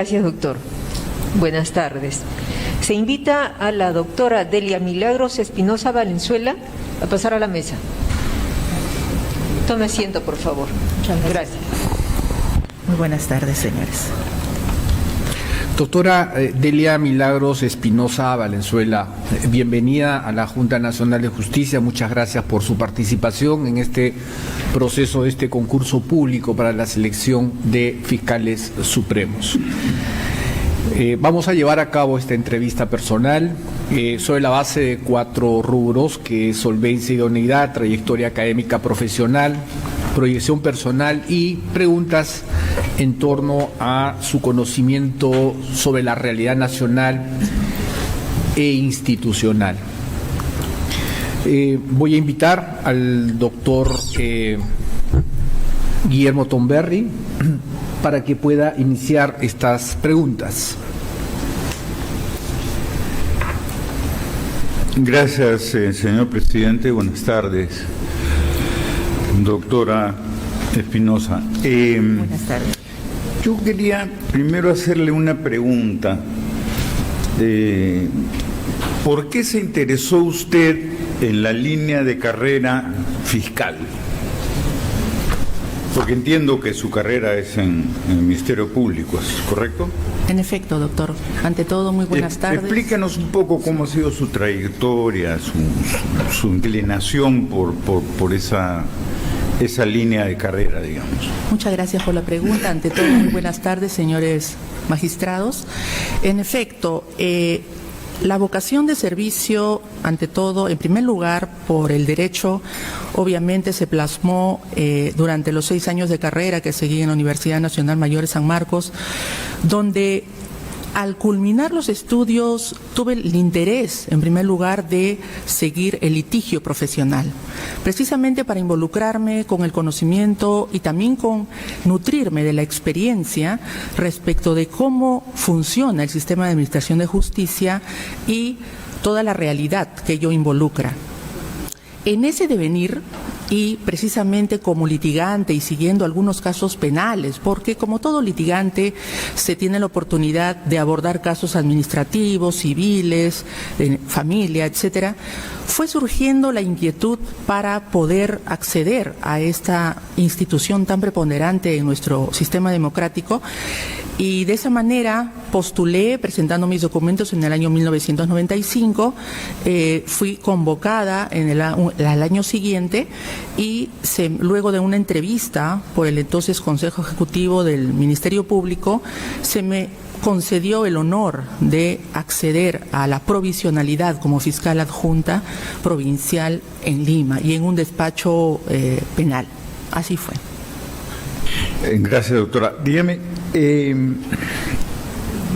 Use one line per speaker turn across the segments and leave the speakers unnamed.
Gracias, doctor. Buenas tardes. Se invita a la doctora Delia Milagros Espinosa Valenzuela a pasar a la mesa. Tome asiento, por favor.
Muchas gracias. Muy buenas tardes, señores.
Doctora Delia Milagros Espinosa Valenzuela, bienvenida a la Junta Nacional de Justicia. Muchas gracias por su participación en este proceso, de este concurso público para la selección de fiscales supremos. Vamos a llevar a cabo esta entrevista personal sobre la base de 4 rubros, que es solvencia, idoneidad, trayectoria académica profesional, proyección personal y preguntas en torno a su conocimiento sobre la realidad nacional e institucional. Voy a invitar al doctor Guillermo Tomberry para que pueda iniciar estas preguntas.
Gracias, señor presidente. Buenas tardes, doctora Espinosa.
Buenas tardes.
Yo quería primero hacerle una pregunta. ¿Por qué se interesó usted en la línea de carrera fiscal? Porque entiendo que su carrera es en el Ministerio Público, ¿es correcto?
En efecto, doctor. Ante todo, muy buenas tardes.
Explícanos un poco cómo ha sido su trayectoria, su inclinación por esa línea de carrera, digamos.
Muchas gracias por la pregunta. Ante todo, muy buenas tardes, señores magistrados. En efecto, la vocación de servicio, ante todo, en primer lugar, por el derecho, obviamente se plasmó durante los 6 años de carrera que seguí en la Universidad Nacional Mayor de San Marcos, donde al culminar los estudios tuve el interés, en primer lugar, de seguir el litigio profesional, precisamente para involucrarme con el conocimiento y también con nutrirme de la experiencia respecto de cómo funciona el sistema de administración de justicia y toda la realidad que ello involucra. En ese devenir, y precisamente como litigante y siguiendo algunos casos penales, porque como todo litigante se tiene la oportunidad de abordar casos administrativos, civiles, de familia, etcétera, fue surgiendo la inquietud para poder acceder a esta institución tan preponderante en nuestro sistema democrático, y de esa manera postulé presentando mis documentos en el año 1995, fui convocada en el año siguiente y luego de una entrevista por el entonces Consejo Ejecutivo del Ministerio Público, se me concedió el honor de acceder a la provisionalidad como fiscal adjunta provincial en Lima y en un despacho penal. Así fue.
Gracias, doctora. Dígame,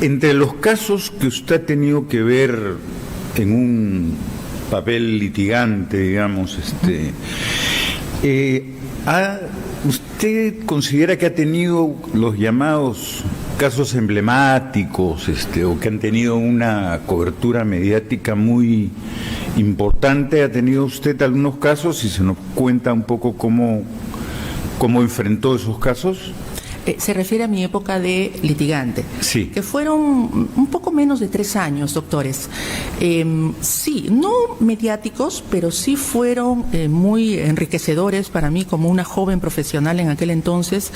entre los casos que usted ha tenido que ver en un papel litigante, digamos, ¿usted considera que ha tenido los llamados casos emblemáticos, o que han tenido una cobertura mediática muy importante? ¿Ha tenido usted algunos casos y se nos cuenta un poco cómo enfrentó esos casos?
Se refiere a mi época de litigante,
sí,
que fueron un poco menos de 3 años, doctores. Sí, no mediáticos, pero sí fueron muy enriquecedores para mí como una joven profesional en aquel entonces.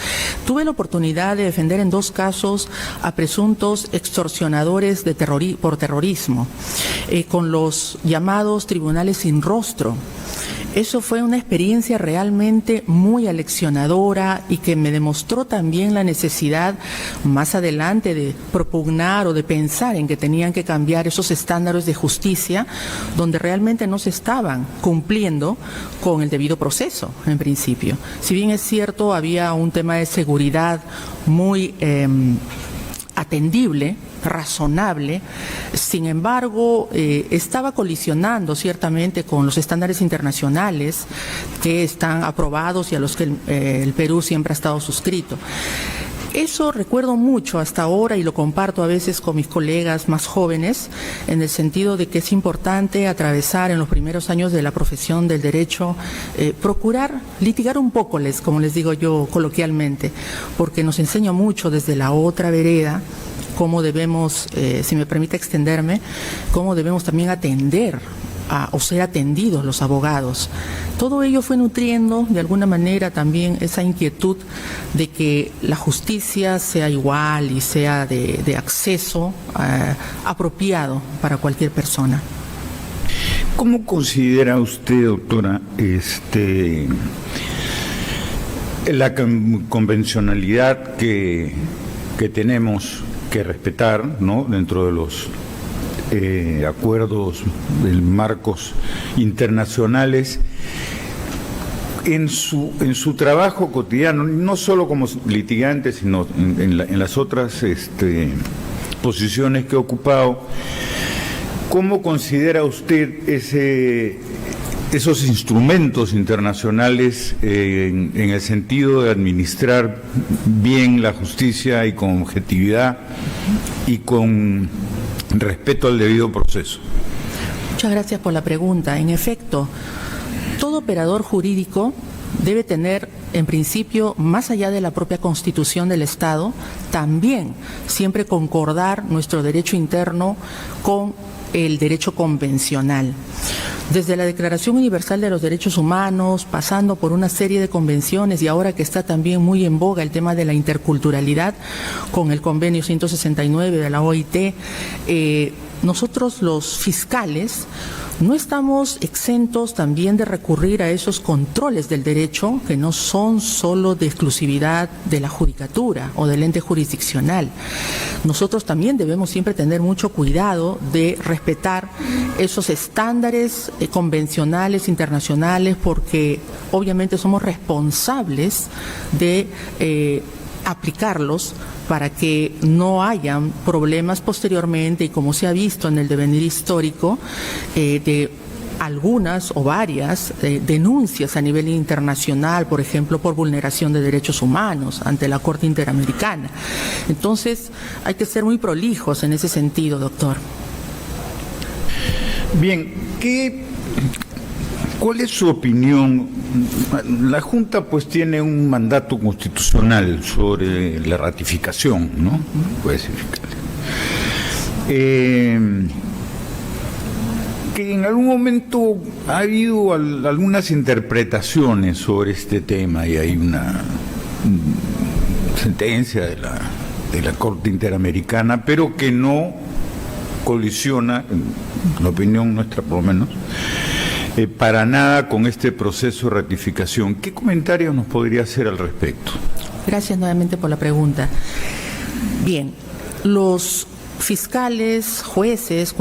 Tuve la oportunidad de defender en 2 casos a presuntos extorsionadores por terrorismo, con los llamados tribunales sin rostro. Eso fue una experiencia realmente muy aleccionadora y que me demostró también la necesidad más adelante de propugnar o de pensar en que tenían que cambiar esos estándares de justicia donde realmente no se estaban cumpliendo con el debido proceso en principio. Si bien es cierto, había un tema de seguridad muy atendible, razonable, sin embargo estaba colisionando ciertamente con los estándares internacionales que están aprobados y a los que el Perú siempre ha estado suscrito. Eso recuerdo mucho hasta ahora y lo comparto a veces con mis colegas más jóvenes, en el sentido de que es importante atravesar en los primeros años de la profesión del derecho, procurar litigar un poco, como les digo yo coloquialmente, porque nos enseña mucho desde la otra vereda cómo debemos, si me permite extenderme, cómo debemos también atender o ser atendidos los abogados. Todo ello fue nutriendo de alguna manera también esa inquietud de que la justicia sea igual y sea de acceso apropiado para cualquier persona.
¿Cómo considera usted, doctora, la convencionalidad que tenemos que respetar, ¿no?, dentro de los acuerdos, marcos internacionales, en su trabajo cotidiano, no solo como litigante, sino en las otras posiciones que ha ocupado? ¿Cómo considera usted esos instrumentos internacionales en el sentido de administrar bien la justicia y con objetividad y con respeto al debido proceso?
Muchas gracias por la pregunta. En efecto, todo operador jurídico debe tener, en principio, más allá de la propia Constitución del Estado, también siempre concordar nuestro derecho interno con el derecho convencional. Desde la Declaración Universal de los Derechos Humanos, pasando por una serie de convenciones, y ahora que está también muy en boga el tema de la interculturalidad, con el convenio 169 de la OIT, nosotros los fiscales no estamos exentos también de recurrir a esos controles del derecho que no son solo de exclusividad de la judicatura o del ente jurisdiccional. Nosotros también debemos siempre tener mucho cuidado de respetar esos estándares convencionales, internacionales, porque obviamente somos responsables de aplicarlos para que no hayan problemas posteriormente, y como se ha visto en el devenir histórico, de algunas o varias denuncias a nivel internacional, por ejemplo, por vulneración de derechos humanos ante la Corte Interamericana. Entonces, hay que ser muy prolijos en ese sentido, doctor.
Bien, ¿cuál es su opinión? La Junta pues tiene un mandato constitucional sobre la ratificación, ¿no? Puede ser que en algún momento ha habido algunas interpretaciones sobre este tema, y hay una sentencia de la Corte Interamericana, pero que no colisiona, en la opinión nuestra por lo menos, para nada con este proceso de ratificación. ¿Qué comentarios nos podría hacer al respecto?
Gracias nuevamente por la pregunta. Bien, los fiscales, jueces,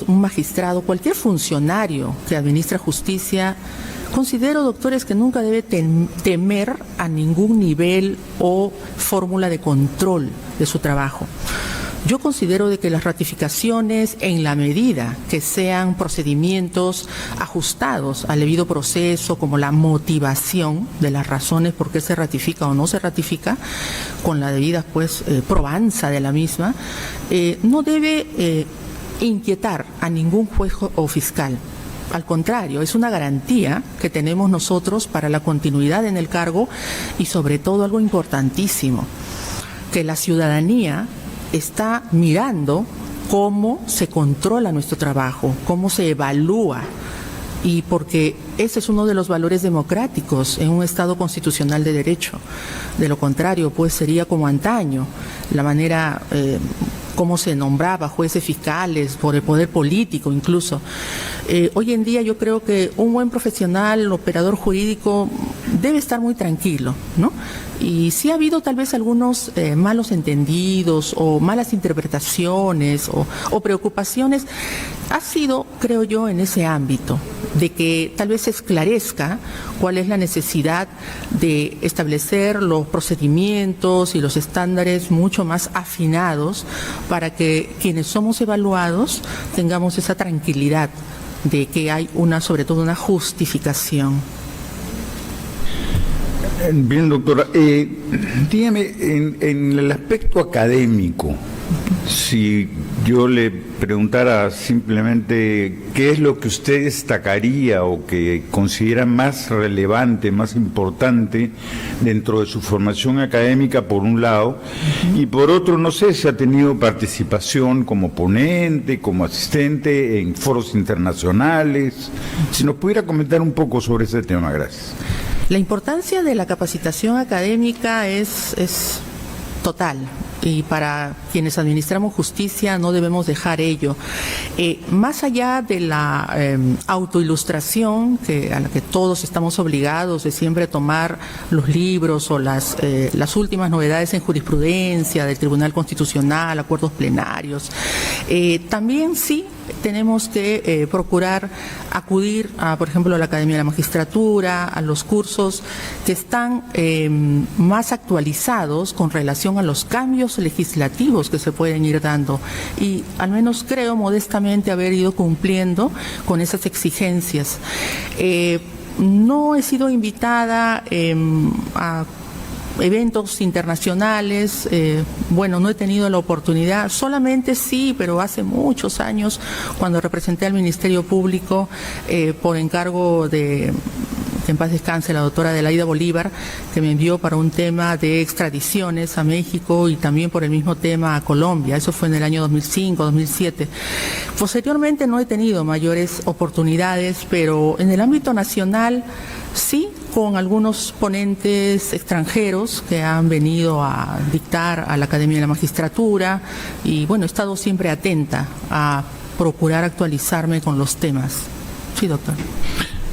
un magistrado, cualquier funcionario que administra justicia, considero, doctores, que nunca debe temer a ningún nivel o fórmula de control de su trabajo. Yo considero de que las ratificaciones, en la medida que sean procedimientos ajustados al debido proceso, como la motivación de las razones por qué se ratifica o no se ratifica, con la debida probanza de la misma, no debe inquietar a ningún juez o fiscal. Al contrario, es una garantía que tenemos nosotros para la continuidad en el cargo, y sobre todo algo importantísimo, que la ciudadanía está mirando cómo se controla nuestro trabajo, cómo se evalúa, y porque ese es uno de los valores democráticos en un Estado constitucional de derecho. De lo contrario, pues sería como antaño, la manera cómo se nombraba jueces fiscales, por el poder político incluso. Hoy en día yo creo que un buen profesional, operador jurídico, debe estar muy tranquilo, ¿no? Y sí ha habido tal vez algunos malos entendidos o malas interpretaciones o preocupaciones. Ha sido, creo yo, en ese ámbito, de que tal vez se esclarezca cuál es la necesidad de establecer los procedimientos y los estándares mucho más afinados para que quienes somos evaluados tengamos esa tranquilidad de que hay sobre todo una justificación.
Bien, doctora. Dígame, en el aspecto académico, Si yo le preguntara simplemente qué es lo que usted destacaría o que considera más relevante, más importante dentro de su formación académica, por un lado, y por otro, no sé si ha tenido participación como ponente, como asistente en foros internacionales. Si nos pudiera comentar un poco sobre ese tema, gracias.
La importancia de la capacitación académica es total. Y para quienes administramos justicia no debemos dejar ello. Más allá de la autoilustración a la que todos estamos obligados de siempre tomar los libros o las últimas novedades en jurisprudencia del Tribunal Constitucional, acuerdos plenarios, también sí tenemos que procurar acudir por ejemplo, a la Academia de la Magistratura, a los cursos que están más actualizados con relación a los cambios legislativos que se pueden ir dando. Y al menos creo modestamente haber ido cumpliendo con esas exigencias. No he sido invitada a eventos internacionales, bueno, no he tenido la oportunidad, solamente sí, pero hace muchos años, cuando representé al Ministerio Público por encargo de, que en paz descanse, la doctora Adelaida Bolívar, que me envió para un tema de extradiciones a México y también por el mismo tema a Colombia. Eso fue en el año 2005, 2007. Posteriormente no he tenido mayores oportunidades, pero en el ámbito nacional sí, con algunos ponentes extranjeros que han venido a dictar a la Academia de la Magistratura y bueno, he estado siempre atenta a procurar actualizarme con los temas. Sí, doctor.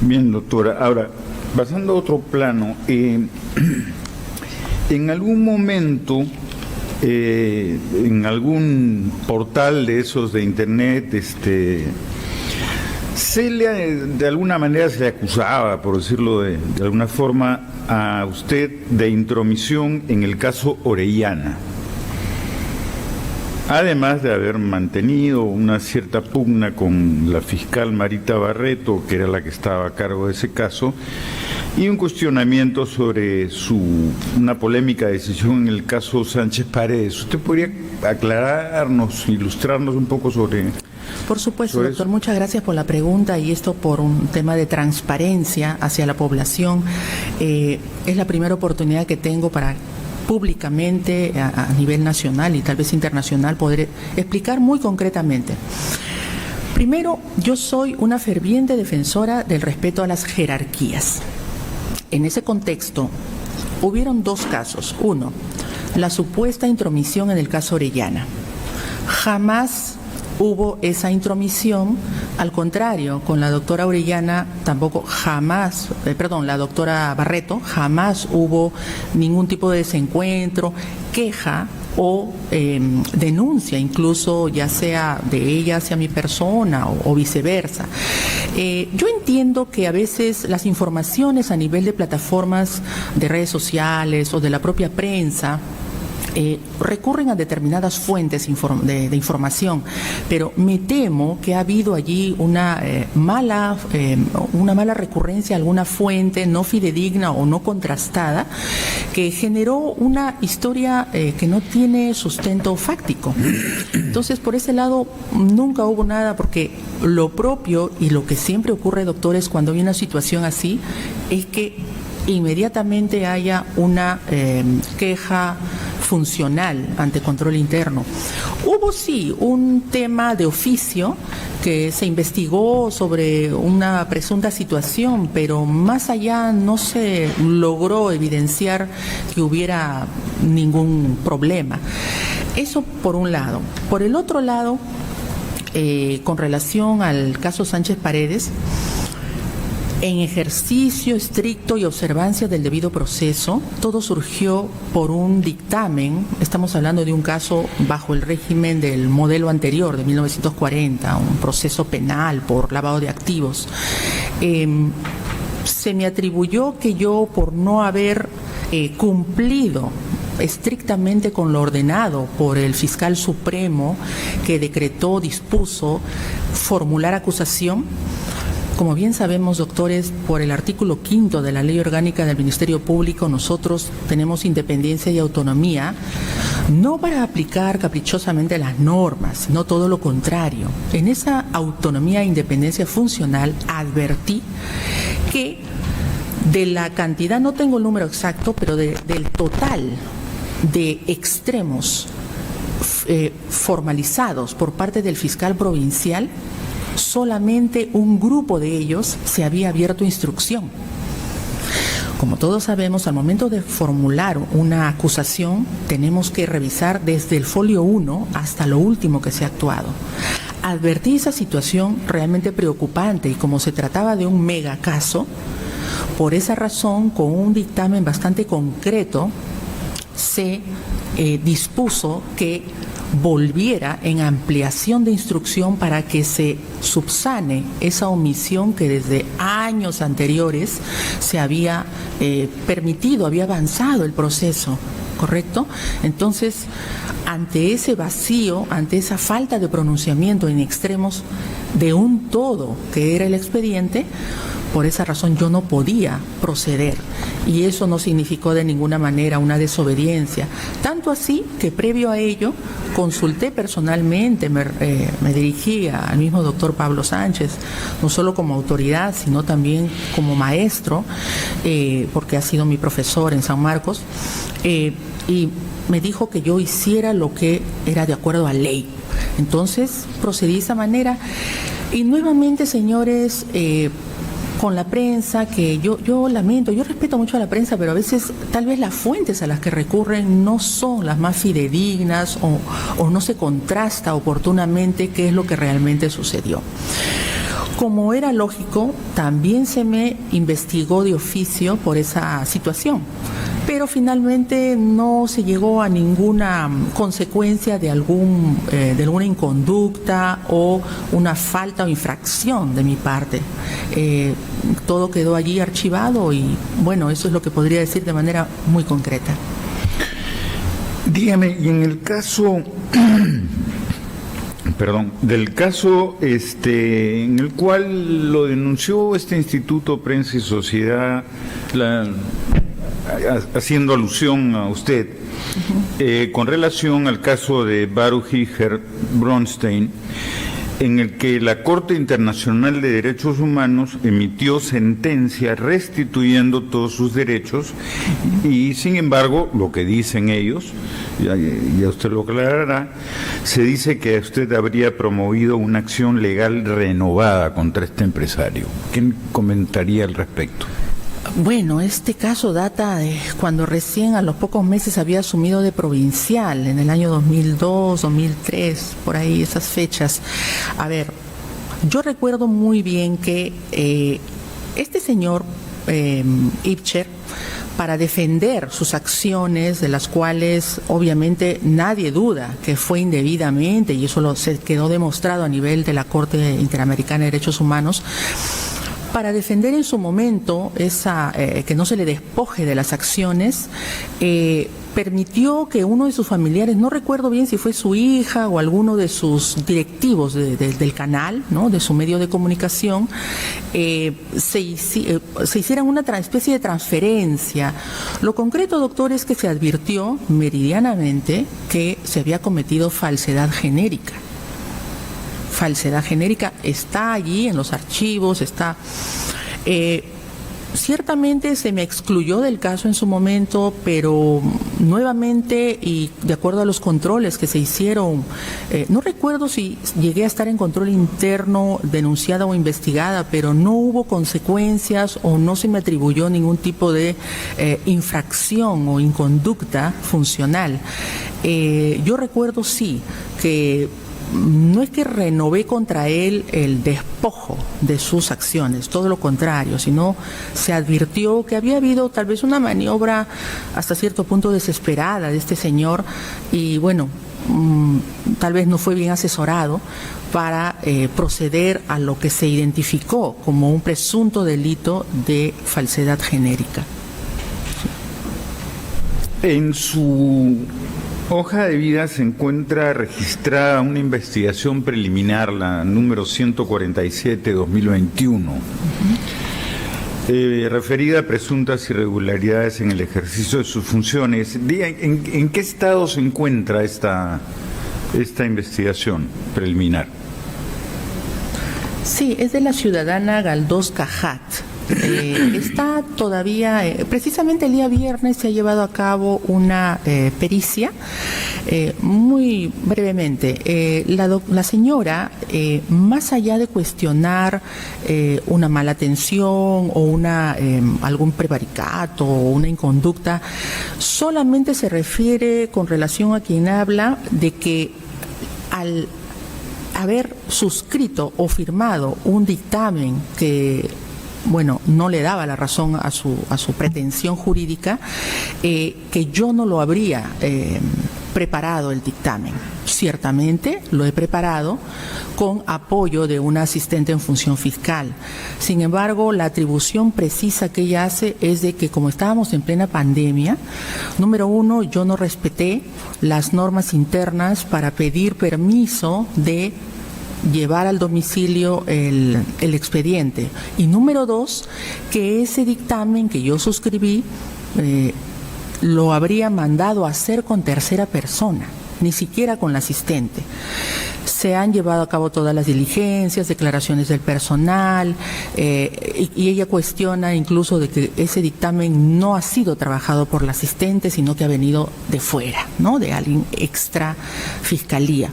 Bien, doctora. Ahora, pasando a otro plano, en algún momento, en algún portal de esos de internet, de alguna manera se le acusaba, por decirlo de alguna forma, a usted de intromisión en el caso Orellana. Además de haber mantenido una cierta pugna con la fiscal Marita Barreto, que era la que estaba a cargo de ese caso, y un cuestionamiento sobre una polémica decisión en el caso Sánchez Paredes. ¿Usted podría aclararnos, ilustrarnos un poco sobre...
Por supuesto, doctor, muchas gracias por la pregunta, y esto por un tema de transparencia hacia la población. Es la primera oportunidad que tengo para públicamente a nivel nacional y tal vez internacional poder explicar muy concretamente. Primero, yo soy una ferviente defensora del respeto a las jerarquías. En ese contexto, hubieron dos casos. Uno, la supuesta intromisión en el caso Orellana. Jamás hubo esa intromisión, al contrario, con la doctora Orellana tampoco jamás, la doctora Barreto, jamás hubo ningún tipo de desencuentro, queja o denuncia, incluso ya sea de ella hacia mi persona o viceversa. Yo entiendo que a veces las informaciones a nivel de plataformas de redes sociales o de la propia prensa recurren a determinadas fuentes de información, pero me temo que ha habido allí una mala recurrencia a alguna fuente no fidedigna o no contrastada que generó una historia que no tiene sustento fáctico. Entonces, por ese lado, nunca hubo nada, porque lo propio y lo que siempre ocurre, doctores, cuando hay una situación así, es que inmediatamente haya una queja funcional ante control interno. Hubo sí un tema de oficio que se investigó sobre una presunta situación, pero más allá no se logró evidenciar que hubiera ningún problema. Eso por un lado. Por el otro lado, con relación al caso Sánchez Paredes, en ejercicio estricto y observancia del debido proceso, todo surgió por un dictamen. Estamos hablando de un caso bajo el régimen del modelo anterior, de 1940, un proceso penal por lavado de activos. Se me atribuyó que yo, por no haber cumplido estrictamente con lo ordenado por el fiscal supremo que dispuso formular acusación. Como bien sabemos, doctores, por el artículo 5 de la Ley Orgánica del Ministerio Público, nosotros tenemos independencia y autonomía, no para aplicar caprichosamente las normas, sino todo lo contrario. En esa autonomía e independencia funcional advertí que de la cantidad, no tengo el número exacto, pero del total de extremos formalizados por parte del fiscal provincial, solamente un grupo de ellos se había abierto instrucción. Como todos sabemos, al momento de formular una acusación, tenemos que revisar desde el folio 1 hasta lo último que se ha actuado. Advertí esa situación realmente preocupante y como se trataba de un mega caso, por esa razón, con un dictamen bastante concreto, se dispuso que volviera en ampliación de instrucción para que se subsane esa omisión que desde años anteriores se había permitido, había avanzado el proceso, ¿correcto? Entonces, ante ese vacío, ante esa falta de pronunciamiento en extremos de un todo que era el expediente, por esa razón yo no podía proceder y eso no significó de ninguna manera una desobediencia. Tanto así que previo a ello consulté personalmente, me dirigí al mismo doctor Pablo Sánchez, no solo como autoridad, sino también como maestro, porque ha sido mi profesor en San Marcos, y me dijo que yo hiciera lo que era de acuerdo a ley. Entonces procedí de esa manera y nuevamente, señores, con la prensa, que yo lamento, yo respeto mucho a la prensa, pero a veces tal vez las fuentes a las que recurren no son las más fidedignas o no se contrasta oportunamente qué es lo que realmente sucedió. Como era lógico, también se me investigó de oficio por esa situación, pero finalmente no se llegó a ninguna consecuencia de alguna inconducta o una falta o infracción de mi parte. Todo quedó allí archivado y bueno, eso es lo que podría decir de manera muy concreta.
Dígame, y en el caso del caso en el cual lo denunció este Instituto Prensa y Sociedad, haciendo alusión a usted, con relación al caso de Baruch Iger Bronstein, en el que la Corte Internacional de Derechos Humanos emitió sentencia restituyendo todos sus derechos y, sin embargo, lo que dicen ellos, ya usted lo aclarará, se dice que usted habría promovido una acción legal renovada contra este empresario. ¿Qué comentaría al respecto?
Bueno, este caso data de cuando recién a los pocos meses había asumido de provincial, en el año 2002, 2003, por ahí esas fechas. A ver, yo recuerdo muy bien que este señor Ibcher, para defender sus acciones, de las cuales obviamente nadie duda que fue indebidamente, y eso se quedó demostrado a nivel de la Corte Interamericana de Derechos Humanos, para defender en su momento que no se le despoje de las acciones, permitió que uno de sus familiares, no recuerdo bien si fue su hija o alguno de sus directivos del canal, ¿no?, de su medio de comunicación, se hiciera una especie de transferencia. Lo concreto, doctor, es que se advirtió meridianamente que se había cometido falsedad genérica. Falsedad genérica está allí en los archivos, está... Ciertamente se me excluyó del caso en su momento, pero nuevamente y de acuerdo a los controles que se hicieron, no recuerdo si llegué a estar en control interno, denunciada o investigada, pero no hubo consecuencias o no se me atribuyó ningún tipo de infracción o inconducta funcional. Yo recuerdo sí que no es que renové contra él el despojo de sus acciones, todo lo contrario, sino se advirtió que había habido tal vez una maniobra hasta cierto punto desesperada de este señor y bueno, tal vez no fue bien asesorado para proceder a lo que se identificó como un presunto delito de falsedad genérica.
En su hoja de vida se encuentra registrada una investigación preliminar, la número 147-2021, referida a presuntas irregularidades en el ejercicio de sus funciones. ¿En qué estado se encuentra esta investigación preliminar?
Sí, es de la ciudadana Galdós Cajat. Está todavía, precisamente el día viernes se ha llevado a cabo una pericia. Muy brevemente, la señora, más allá de cuestionar una mala atención o algún prevaricato o una inconducta, solamente se refiere con relación a quien habla de que al haber suscrito o firmado un dictamen que no le daba la razón a su pretensión jurídica, que yo no lo habría preparado el dictamen. Ciertamente lo he preparado con apoyo de una asistente en función fiscal. Sin embargo, la atribución precisa que ella hace es de que, como estábamos en plena pandemia, número uno, yo no respeté las normas internas para pedir permiso de llevar al domicilio el expediente. Y número dos, que ese dictamen que yo suscribí lo habría mandado a hacer con tercera persona, ni siquiera con la asistente. Se han llevado a cabo todas las diligencias, declaraciones del personal, y ella cuestiona incluso de que ese dictamen no ha sido trabajado por la asistente, sino que ha venido de fuera, ¿no?, de alguien extra fiscalía.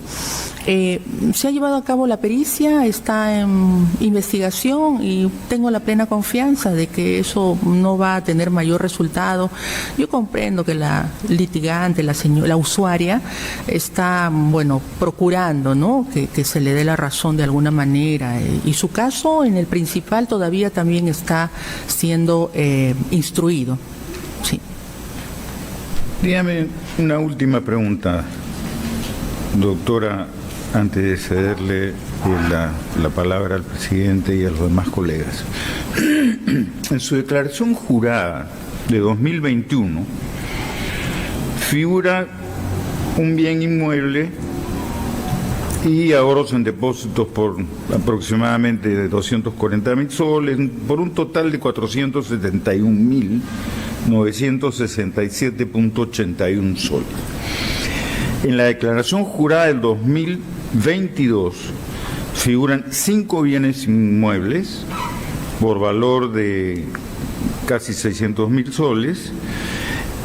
Se ha llevado a cabo la pericia, está en investigación y tengo la plena confianza de que eso no va a tener mayor resultado. Yo comprendo que la litigante, la usuaria, está, procurando, ¿no?, que se le dé la razón de alguna manera, y su caso en el principal todavía también está siendo instruido. Sí.
Dígame una última pregunta, doctora, antes de cederle la palabra al presidente y a los demás colegas. En su declaración jurada de 2021 figura un bien inmueble y ahorros en depósitos por aproximadamente de 240.000 soles, por un total de 471.967.81 soles. En la declaración jurada del 2022 figuran 5 bienes inmuebles por valor de casi 600.000 soles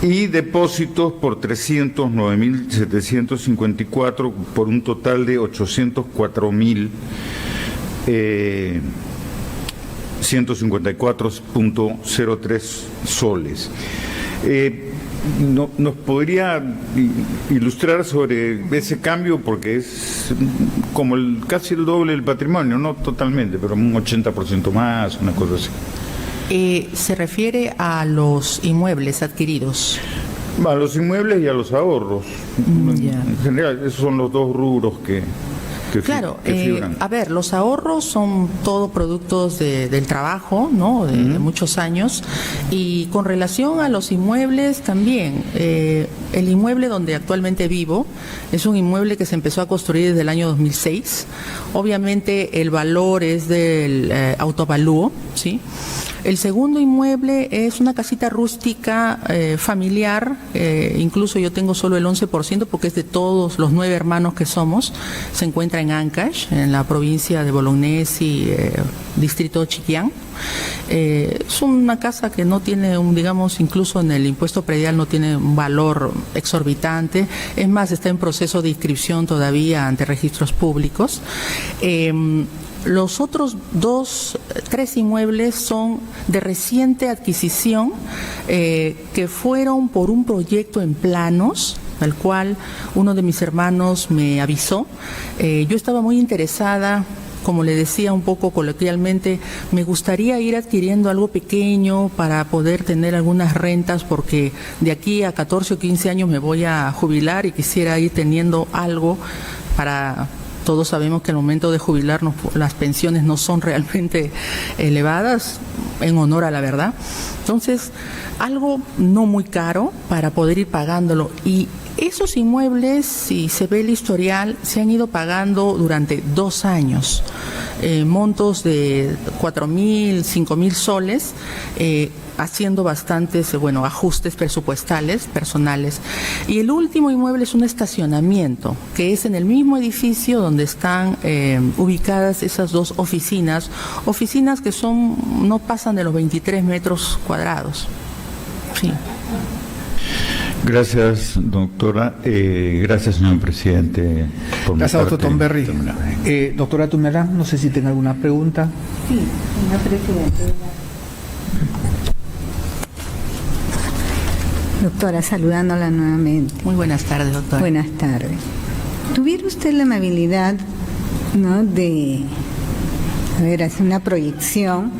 y depósitos por 309.754 por un total de 804.154.03 soles. ¿Nos podría ilustrar sobre ese cambio? Porque es como casi el doble del patrimonio, no totalmente, pero un 80% más, una cosa así.
Se refiere a los inmuebles adquiridos.
A los inmuebles y a los ahorros. En general, esos son los dos rubros que
claro, a ver, los ahorros son todo productos del trabajo, ¿no?, de muchos años, y con relación a los inmuebles también, el inmueble donde actualmente vivo es un inmueble que se empezó a construir desde el año 2006, obviamente el valor es del autoavalúo, ¿sí? El segundo inmueble es una casita rústica familiar, incluso yo tengo solo el 11% porque es de todos los 9 hermanos que somos. Se encuentra en Ancash, en la provincia de Bolognesi, distrito Chiquián. Es una casa que no tiene incluso en el impuesto predial no tiene un valor exorbitante. Es más, está en proceso de inscripción todavía ante registros públicos. Los otros 3 inmuebles son de reciente adquisición, que fueron por un proyecto en planos, al cual uno de mis hermanos me avisó. Yo estaba muy interesada, como le decía un poco coloquialmente, me gustaría ir adquiriendo algo pequeño para poder tener algunas rentas, porque de aquí a 14 o 15 años me voy a jubilar y quisiera ir teniendo algo para... Todos sabemos que al momento de jubilarnos las pensiones no son realmente elevadas, en honor a la verdad. Entonces, algo no muy caro para poder ir pagándolo. Y esos inmuebles, si se ve el historial, se han ido pagando durante 2 años. montos de 4.000, 5.000 soles, haciendo bastantes ajustes presupuestales, personales. Y el último inmueble es un estacionamiento, que es en el mismo edificio donde están ubicadas esas dos oficinas que no pasan de los 23 metros cuadrados. Sí.
Gracias, doctora. Gracias, señor presidente.
Gracias, doctor Tomberry. Doctora Tumelán, no sé si tiene alguna pregunta.
Sí, señor presidente. Doctora, saludándola nuevamente.
Muy buenas tardes, doctora.
Buenas tardes. ¿Tuviera usted la amabilidad, ¿no?, de hacer una proyección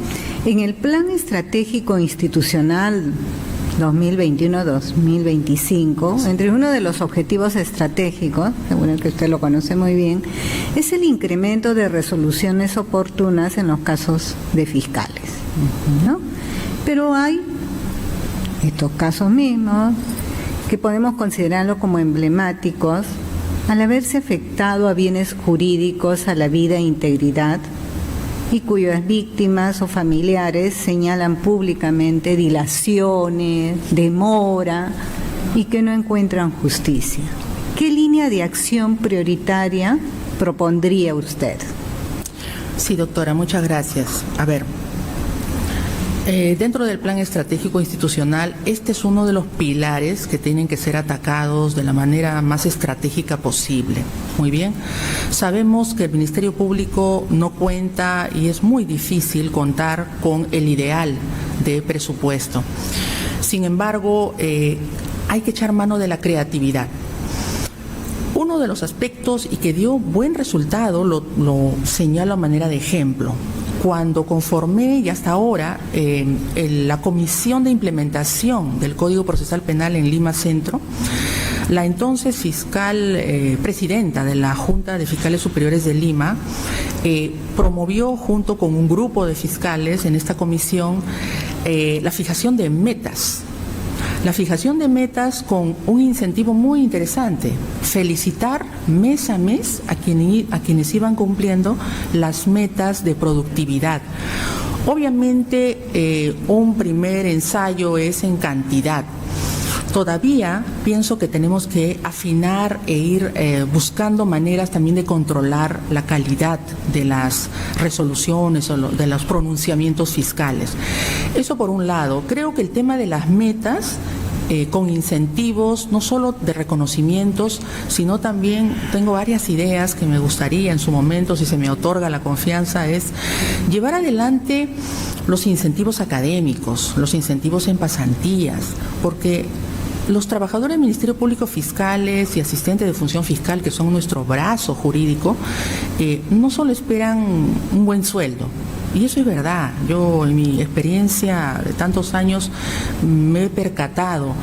en el Plan Estratégico Institucional 2021-2025? Entre uno de los objetivos estratégicos, seguro que usted lo conoce muy bien, es el incremento de resoluciones oportunas en los casos de fiscales, ¿no? Pero hay estos casos mismos que podemos considerarlos como emblemáticos al haberse afectado a bienes jurídicos, a la vida e integridad, y cuyas víctimas o familiares señalan públicamente dilaciones, demora y que no encuentran justicia. ¿Qué línea de acción prioritaria propondría usted?
Sí, doctora, muchas gracias. A ver, dentro del Plan Estratégico Institucional, este es uno de los pilares que tienen que ser atacados de la manera más estratégica posible. Muy bien. Sabemos que el Ministerio Público no cuenta y es muy difícil contar con el ideal de presupuesto. Sin embargo, hay que echar mano de la creatividad. Uno de los aspectos y que dio buen resultado lo señalo a manera de ejemplo. Cuando conformé y hasta ahora la Comisión de Implementación del Código Procesal Penal en Lima Centro, la entonces fiscal presidenta de la Junta de Fiscales Superiores de Lima promovió junto con un grupo de fiscales en esta comisión la fijación de metas. La fijación de metas con un incentivo muy interesante, felicitar mes a mes a quienes iban cumpliendo las metas de productividad. Obviamente un primer ensayo es en cantidad. Todavía pienso que tenemos que afinar e ir buscando maneras también de controlar la calidad de las resoluciones o de los pronunciamientos fiscales. Eso por un lado. Creo que el tema de las metas con incentivos, no solo de reconocimientos, sino también tengo varias ideas que me gustaría en su momento, si se me otorga la confianza, es llevar adelante los incentivos académicos, los incentivos en pasantías, porque los trabajadores del Ministerio Público, fiscales y asistentes de función fiscal, que son nuestro brazo jurídico, no solo esperan un buen sueldo. Y eso es verdad. Yo en mi experiencia de tantos años me he percatado.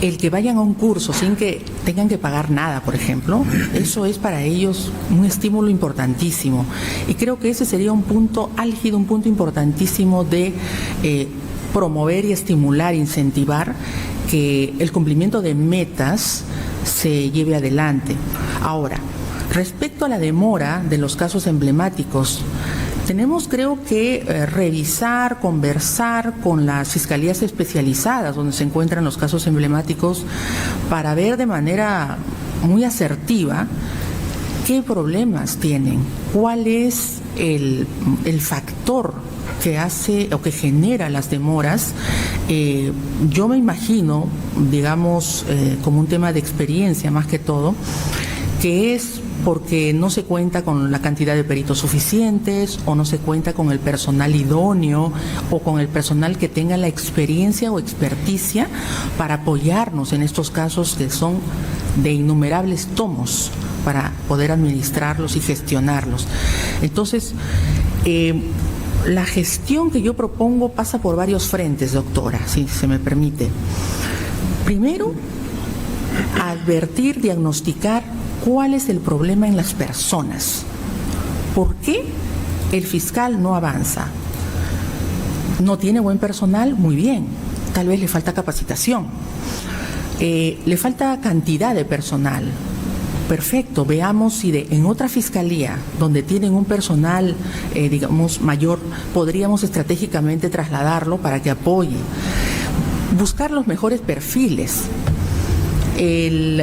El que vayan a un curso sin que tengan que pagar nada, por ejemplo, eso es para ellos un estímulo importantísimo. Y creo que ese sería un punto álgido, un punto importantísimo de promover y estimular, incentivar que el cumplimiento de metas se lleve adelante. Ahora, respecto a la demora de los casos emblemáticos, tenemos, creo que, revisar, conversar con las fiscalías especializadas donde se encuentran los casos emblemáticos para ver de manera muy asertiva qué problemas tienen, cuál es el factor que hace o que genera las demoras. Yo me imagino, digamos, como un tema de experiencia más que todo, que es porque no se cuenta con la cantidad de peritos suficientes o no se cuenta con el personal idóneo o con el personal que tenga la experiencia o experticia para apoyarnos en estos casos que son de innumerables tomos para poder administrarlos y gestionarlos. Entonces, la gestión que yo propongo pasa por varios frentes, doctora, si se me permite. Primero, advertir, diagnosticar cuál es el problema en las personas. ¿Por qué el fiscal no avanza? ¿No tiene buen personal? Muy bien. Tal vez le falta capacitación. Le falta cantidad de personal. perfecto, veamos si en otra fiscalía, donde tienen un personal, digamos, mayor, podríamos estratégicamente trasladarlo para que apoye. Buscar los mejores perfiles. El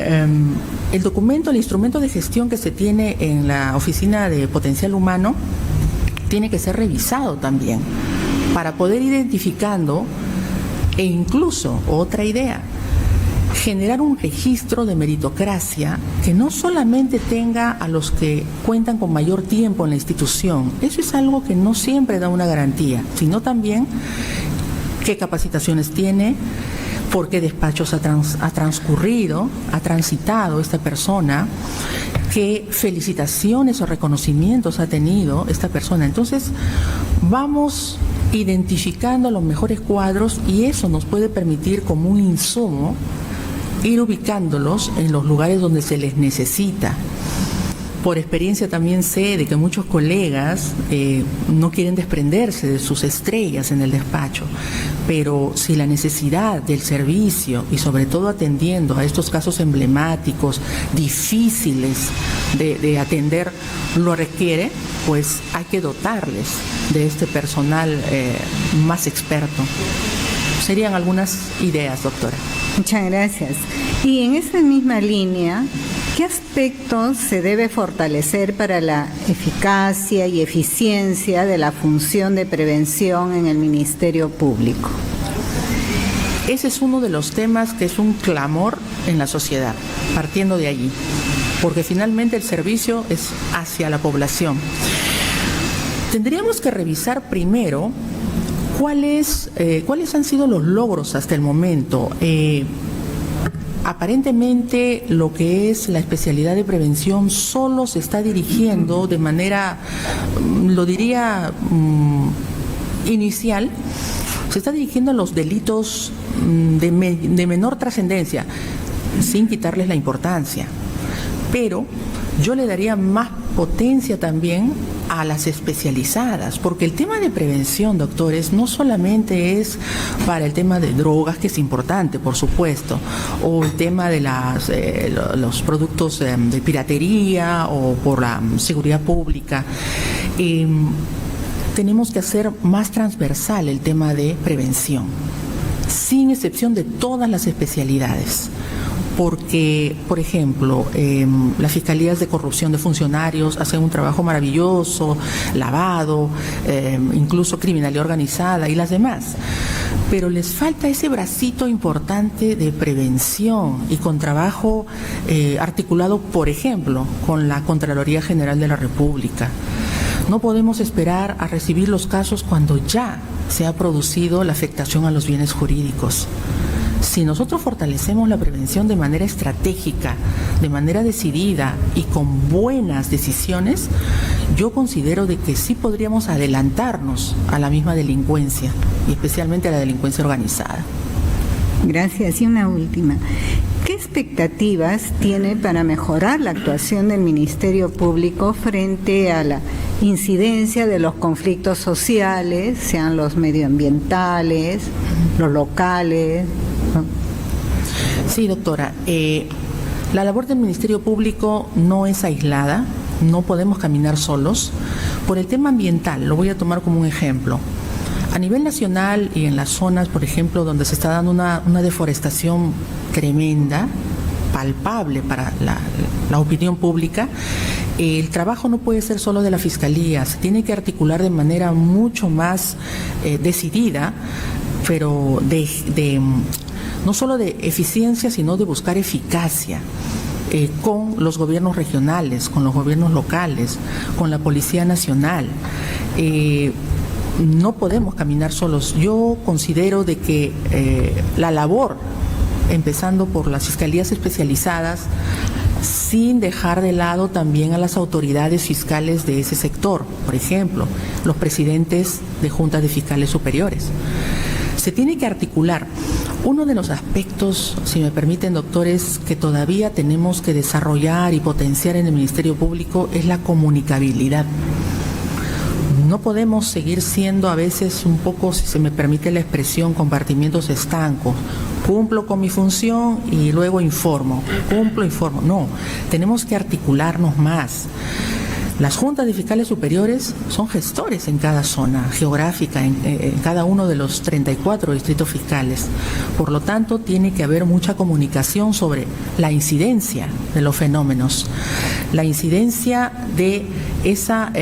documento, el instrumento de gestión que se tiene en la Oficina de Potencial Humano tiene que ser revisado también para poder ir identificando, e incluso, otra idea, generar un registro de meritocracia que no solamente tenga a los que cuentan con mayor tiempo en la institución, eso es algo que no siempre da una garantía, sino también qué capacitaciones tiene, por qué despachos ha transitado esta persona, qué felicitaciones o reconocimientos ha tenido esta persona. Entonces, vamos identificando los mejores cuadros y eso nos puede permitir, como un insumo, ir ubicándolos en los lugares donde se les necesita. Por experiencia también sé de que muchos colegas no quieren desprenderse de sus estrellas en el despacho, pero si la necesidad del servicio y sobre todo atendiendo a estos casos emblemáticos, difíciles de atender, lo requiere, pues hay que dotarles de este personal más experto. Serían algunas ideas, doctora.
Muchas gracias. Y en esa misma línea, ¿qué aspectos se debe fortalecer para la eficacia y eficiencia de la función de prevención en el Ministerio Público?
Ese es uno de los temas que es un clamor en la sociedad, partiendo de allí, porque finalmente el servicio es hacia la población. Tendríamos que revisar primero cuáles han sido los logros hasta el momento. Aparentemente lo que es la especialidad de prevención solo se está dirigiendo de manera, lo diría, inicial, se está dirigiendo a los delitos de menor trascendencia, sin quitarles la importancia. Pero yo le daría más potencia también a las especializadas, porque el tema de prevención, doctores, no solamente es para el tema de drogas, que es importante, por supuesto, o el tema de los productos de piratería o por la seguridad pública. Tenemos que hacer más transversal el tema de prevención, sin excepción de todas las especialidades. Porque, por ejemplo, las fiscalías de corrupción de funcionarios hacen un trabajo maravilloso, lavado, incluso criminalidad organizada y las demás. Pero les falta ese bracito importante de prevención y con trabajo articulado, por ejemplo, con la Contraloría General de la República. No podemos esperar a recibir los casos cuando ya se ha producido la afectación a los bienes jurídicos. Si nosotros fortalecemos la prevención de manera estratégica, de manera decidida y con buenas decisiones, yo considero de que sí podríamos adelantarnos a la misma delincuencia, y especialmente a la delincuencia organizada.
Gracias. Y una última. ¿Qué expectativas tiene para mejorar la actuación del Ministerio Público frente a la incidencia de los conflictos sociales, sean los medioambientales, los locales?
Sí, doctora. La labor del Ministerio Público no es aislada, no podemos caminar solos. Por el tema ambiental, lo voy a tomar como un ejemplo. A nivel nacional y en las zonas, por ejemplo, donde se está dando una deforestación tremenda, palpable para la opinión pública, el trabajo no puede ser solo de la Fiscalía, se tiene que articular de manera mucho más decidida, pero no solo de eficiencia, sino de buscar eficacia con los gobiernos regionales, con los gobiernos locales, con la Policía Nacional. No podemos caminar solos. Yo considero de que la labor, empezando por las fiscalías especializadas, sin dejar de lado también a las autoridades fiscales de ese sector, por ejemplo, los presidentes de juntas de fiscales superiores. Se tiene que articular. Uno de los aspectos, si me permiten, doctores, que todavía tenemos que desarrollar y potenciar en el Ministerio Público es la comunicabilidad. no podemos seguir siendo a veces un poco, si se me permite la expresión, compartimientos estancos. Cumplo con mi función y luego informo. Cumplo, informo. No, tenemos que articularnos más. Las juntas de fiscales superiores son gestores en cada zona geográfica, en cada uno de los 34 distritos fiscales. Por lo tanto, tiene que haber mucha comunicación sobre la incidencia de los fenómenos, la incidencia de esa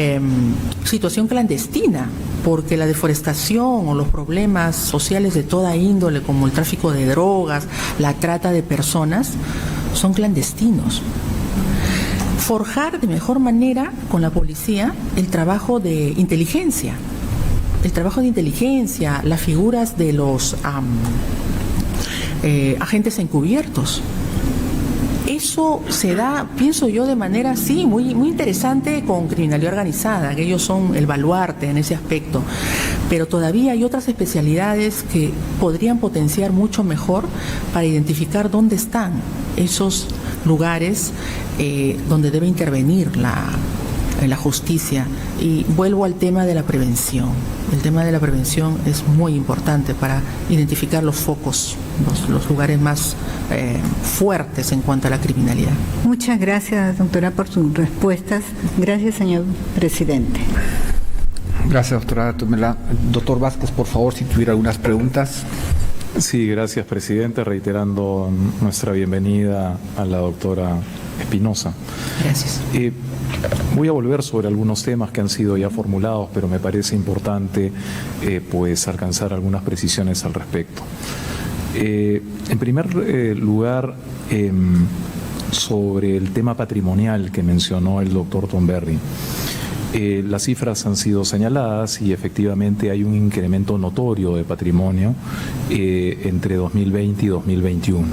situación clandestina, porque la deforestación o los problemas sociales de toda índole, como el tráfico de drogas, la trata de personas, son clandestinos. Forjar de mejor manera con la policía el trabajo de inteligencia, las figuras de los agentes encubiertos. Eso se da, pienso yo, de manera muy interesante con criminalidad organizada, que ellos son el baluarte en ese aspecto, pero todavía hay otras especialidades que podrían potenciar mucho mejor para identificar dónde están esos lugares donde debe intervenir la justicia. Y vuelvo al tema de la prevención. El tema de la prevención es muy importante para identificar los focos, los lugares más fuertes en cuanto a la criminalidad.
Muchas gracias, doctora, por sus respuestas. Gracias, señor presidente.
Gracias, doctora Tumela. Doctor Vázquez, por favor, si tuviera algunas preguntas.
Sí, gracias, presidente, reiterando nuestra bienvenida a la doctora Espinosa.
Gracias.
Voy a volver sobre algunos temas que han sido ya formulados, pero me parece importante pues alcanzar algunas precisiones al respecto. En primer lugar, sobre el tema patrimonial que mencionó el doctor Tomberry. Las cifras han sido señaladas y efectivamente hay un incremento notorio de patrimonio entre 2020 y 2021.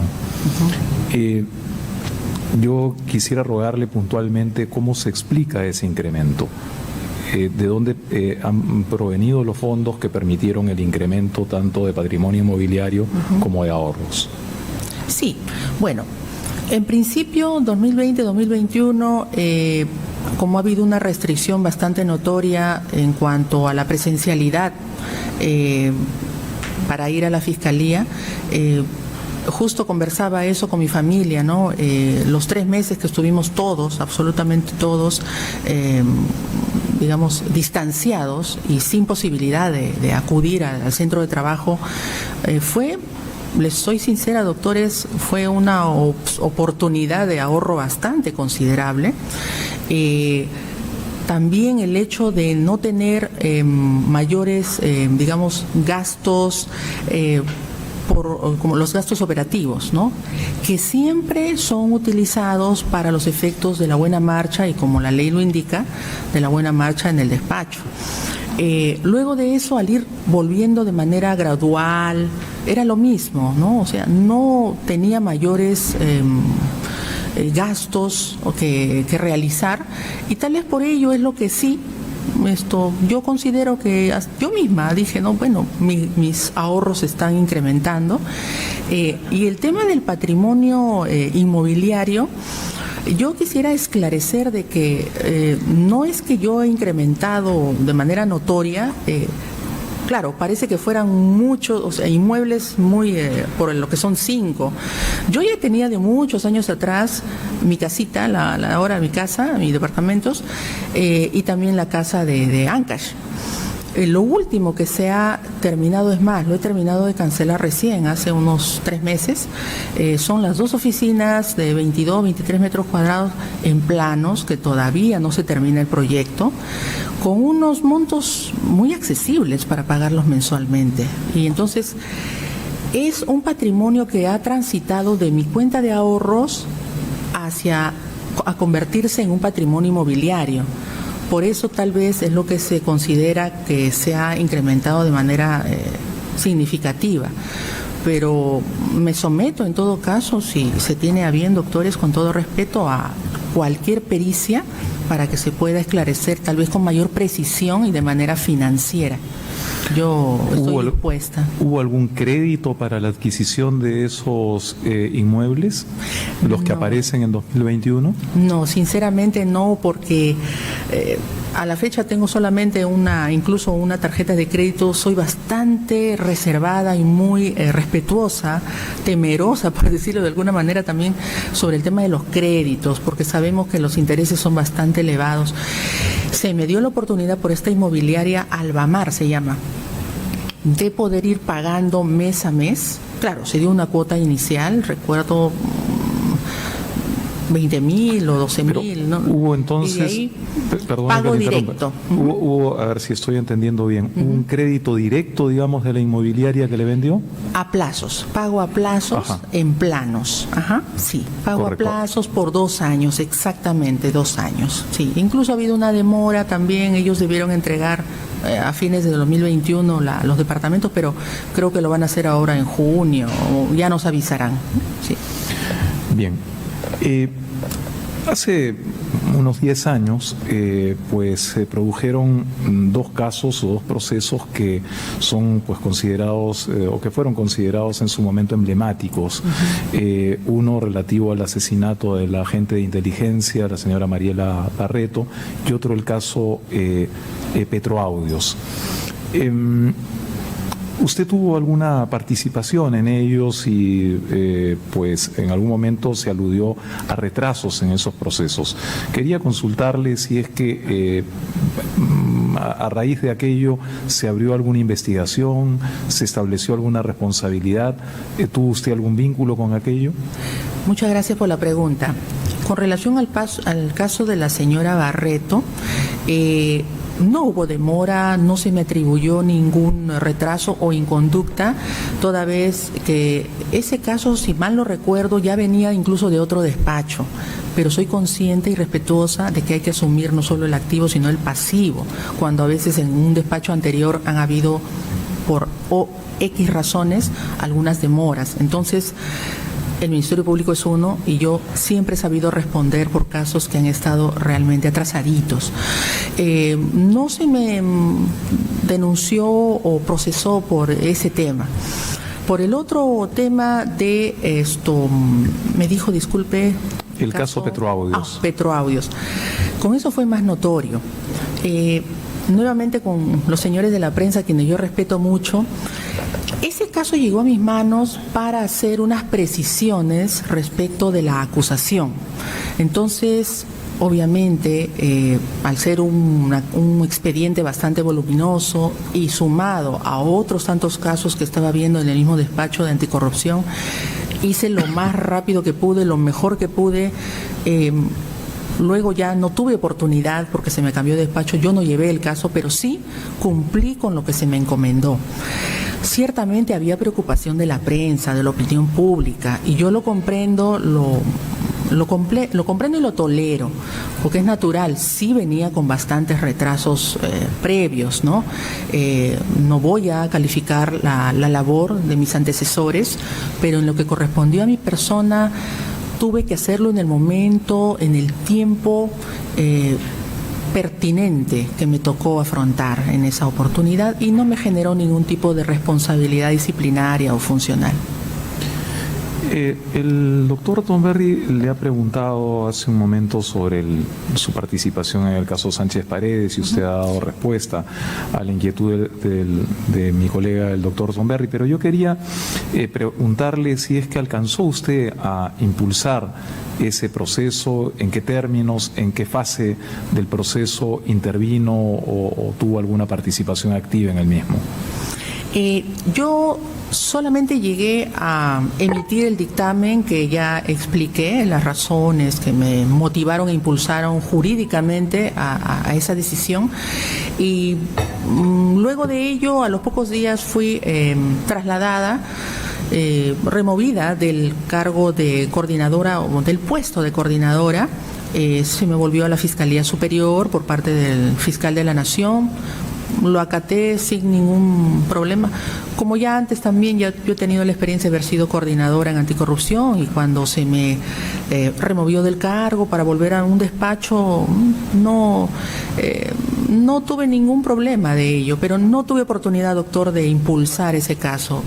Yo quisiera rogarle puntualmente cómo se explica ese incremento. ¿De dónde han provenido los fondos que permitieron el incremento tanto de patrimonio inmobiliario como de ahorros?
Sí, bueno, en principio 2020-2021, como ha habido una restricción bastante notoria en cuanto a la presencialidad para ir a la fiscalía, justo conversaba eso con mi familia, ¿no? Los 3 meses que estuvimos todos, absolutamente todos, digamos, distanciados y sin posibilidad de acudir al centro de trabajo, les soy sincera, doctores, fue una oportunidad de ahorro bastante considerable. También el hecho de no tener mayores, digamos, gastos, como los gastos operativos, ¿no? Que siempre son utilizados para los efectos de la buena marcha y, como la ley lo indica, de la buena marcha en el despacho. Luego de eso, al ir volviendo de manera gradual, era lo mismo, ¿no? O sea, no tenía mayores gastos que realizar, y tal vez por ello es lo que sí, yo considero que yo misma dije, no, bueno, mis ahorros se están incrementando. Y el tema del patrimonio inmobiliario, yo quisiera esclarecer de que no es que yo he incrementado de manera notoria. Claro, parece que fueran muchos, o sea, inmuebles muy, por lo que son 5. Yo ya tenía de muchos años atrás mi casita, ahora mi casa, mis departamentos, y también la casa de Ancash. Lo último que se ha terminado, es más, lo he terminado de cancelar recién, hace unos 3 meses, son las 2 oficinas de 22, 23 metros cuadrados en planos, que todavía no se termina el proyecto, con unos montos muy accesibles para pagarlos mensualmente. Y entonces es un patrimonio que ha transitado de mi cuenta de ahorros a convertirse en un patrimonio inmobiliario. Por eso tal vez es lo que se considera que se ha incrementado de manera significativa. Pero me someto en todo caso, si se tiene a bien, doctores, con todo respeto, a cualquier pericia para que se pueda esclarecer tal vez con mayor precisión y de manera financiera. Yo estoy dispuesta.
¿Hubo algún crédito para la adquisición de esos inmuebles, los que aparecen en 2021?
No, sinceramente no, porque A la fecha tengo solamente incluso una tarjeta de crédito. Soy bastante reservada y muy respetuosa, temerosa, por decirlo de alguna manera, también sobre el tema de los créditos, porque sabemos que los intereses son bastante elevados. Se me dio la oportunidad por esta inmobiliaria Albamar, se llama, de poder ir pagando mes a mes. Claro, se dio una cuota inicial, recuerdo 20.000 o 12.000, ¿no?
Hubo entonces,
y de ahí,
perdón,
pago directo.
Hubo, a ver si estoy entendiendo bien, un crédito directo, digamos, de la inmobiliaria que le vendió.
A plazos, pago a plazos. Ajá. En planos. Ajá, sí, pago correcto. A plazos por 2 años, exactamente 2 años. Sí, incluso ha habido una demora también. Ellos debieron entregar a fines de 2021 los departamentos, pero creo que lo van a hacer ahora en junio, o ya nos avisarán. Sí.
Bien. Hace unos 10 años, pues se produjeron 2 casos o 2 procesos que son pues considerados o que fueron considerados en su momento emblemáticos. Uno relativo al asesinato de la agente de inteligencia, la señora Mariela Barreto, y otro el caso Petroaudios. ¿Usted tuvo alguna participación en ellos y pues en algún momento se aludió a retrasos en esos procesos? Quería consultarle si es que a raíz de aquello se abrió alguna investigación, se estableció alguna responsabilidad. ¿Tuvo usted algún vínculo con aquello?
Muchas gracias por la pregunta. Con relación al caso de la señora Barreto, no hubo demora, no se me atribuyó ningún retraso o inconducta, toda vez que ese caso, si mal no recuerdo, ya venía incluso de otro despacho, pero soy consciente y respetuosa de que hay que asumir no solo el activo, sino el pasivo, cuando a veces en un despacho anterior han habido, por X razones, algunas demoras. Entonces, el Ministerio Público es uno y yo siempre he sabido responder por casos que han estado realmente atrasaditos. No se me denunció o procesó por ese tema. Por el otro tema de esto, me dijo, disculpe.
El caso Petroaudios.
Petroaudios. Con eso fue más notorio. Nuevamente con los señores de la prensa, quienes yo respeto mucho, ese caso llegó a mis manos para hacer unas precisiones respecto de la acusación. Entonces, obviamente, al ser un expediente bastante voluminoso y sumado a otros tantos casos que estaba viendo en el mismo despacho de anticorrupción, hice lo más rápido que pude, lo mejor que pude. Luego ya no tuve oportunidad porque se me cambió de despacho, yo no llevé el caso, pero sí cumplí con lo que se me encomendó. Ciertamente había preocupación de la prensa, de la opinión pública, y yo lo comprendo, lo comprendo y lo tolero, porque es natural. Sí venía con bastantes retrasos previos, ¿no? No voy a calificar la labor de mis antecesores, pero en lo que correspondió a mi persona, tuve que hacerlo en el momento, en el tiempo pertinente que me tocó afrontar en esa oportunidad, y no me generó ningún tipo de responsabilidad disciplinaria o funcional.
El doctor Tomberry le ha preguntado hace un momento sobre su participación en el caso Sánchez Paredes, y usted ha dado respuesta a la inquietud de mi colega, el doctor Tomberry, pero yo quería preguntarle si es que alcanzó usted a impulsar ese proceso, en qué términos, en qué fase del proceso intervino o tuvo alguna participación activa en el mismo.
Yo solamente llegué a emitir el dictamen que ya expliqué, las razones que me motivaron e impulsaron jurídicamente a esa decisión, y luego de ello, a los pocos días, fui trasladada, removida del cargo de coordinadora o del puesto de coordinadora. Se me volvió a la Fiscalía Superior por parte del fiscal de la Nación. Lo acaté sin ningún problema. Como ya antes también, yo he tenido la experiencia de haber sido coordinadora en anticorrupción, y cuando se me removió del cargo para volver a un despacho, no tuve ningún problema de ello, pero no tuve oportunidad, doctor, de impulsar ese caso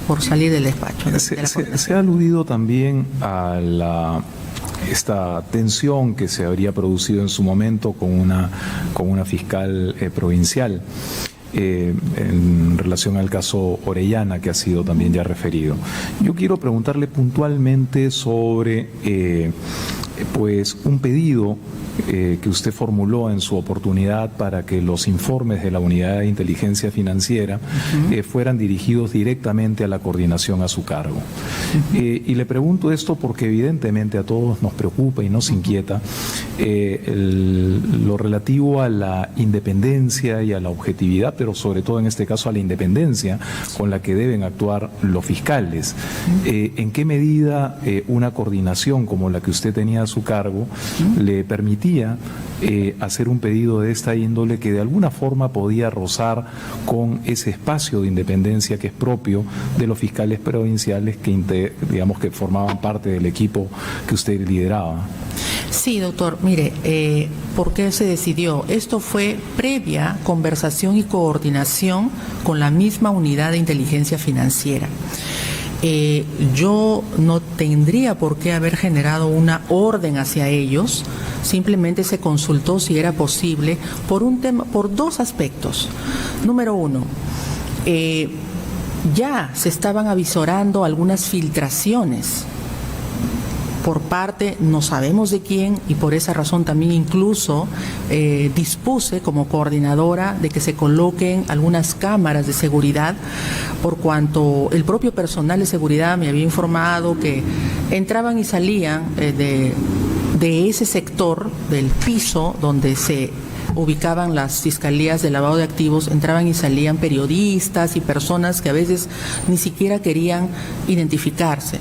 por salir del despacho.
Se ha aludido también a esta tensión que se habría producido en su momento con una fiscal provincial. En relación al caso Orellana, que ha sido también ya referido. Yo quiero preguntarle puntualmente sobre pues un pedido que usted formuló en su oportunidad para que los informes de la Unidad de Inteligencia Financiera fueran dirigidos directamente a la coordinación a su cargo. Y le pregunto esto porque evidentemente a todos nos preocupa y nos inquieta lo relativo a la independencia y a la objetividad, pero sobre todo en este caso a la independencia con la que deben actuar los fiscales. ¿En qué medida una coordinación como la que usted tenía a su cargo le permitía hacer un pedido de esta índole que de alguna forma podía rozar con ese espacio de independencia que es propio de los fiscales provinciales que, digamos, que formaban parte del equipo que usted lideraba?
Sí, doctor. Mire, ¿por qué se decidió? Esto fue previa conversación y coordinación con la misma Unidad de Inteligencia Financiera. Yo no tendría por qué haber generado una orden hacia ellos, simplemente se consultó si era posible por dos aspectos. Número uno, ya se estaban avisorando algunas filtraciones por parte, no sabemos de quién, y por esa razón también incluso dispuse como coordinadora de que se coloquen algunas cámaras de seguridad, por cuanto el propio personal de seguridad me había informado que entraban y salían de ese sector, del piso donde se ubicaban las fiscalías de lavado de activos, entraban y salían periodistas y personas que a veces ni siquiera querían identificarse.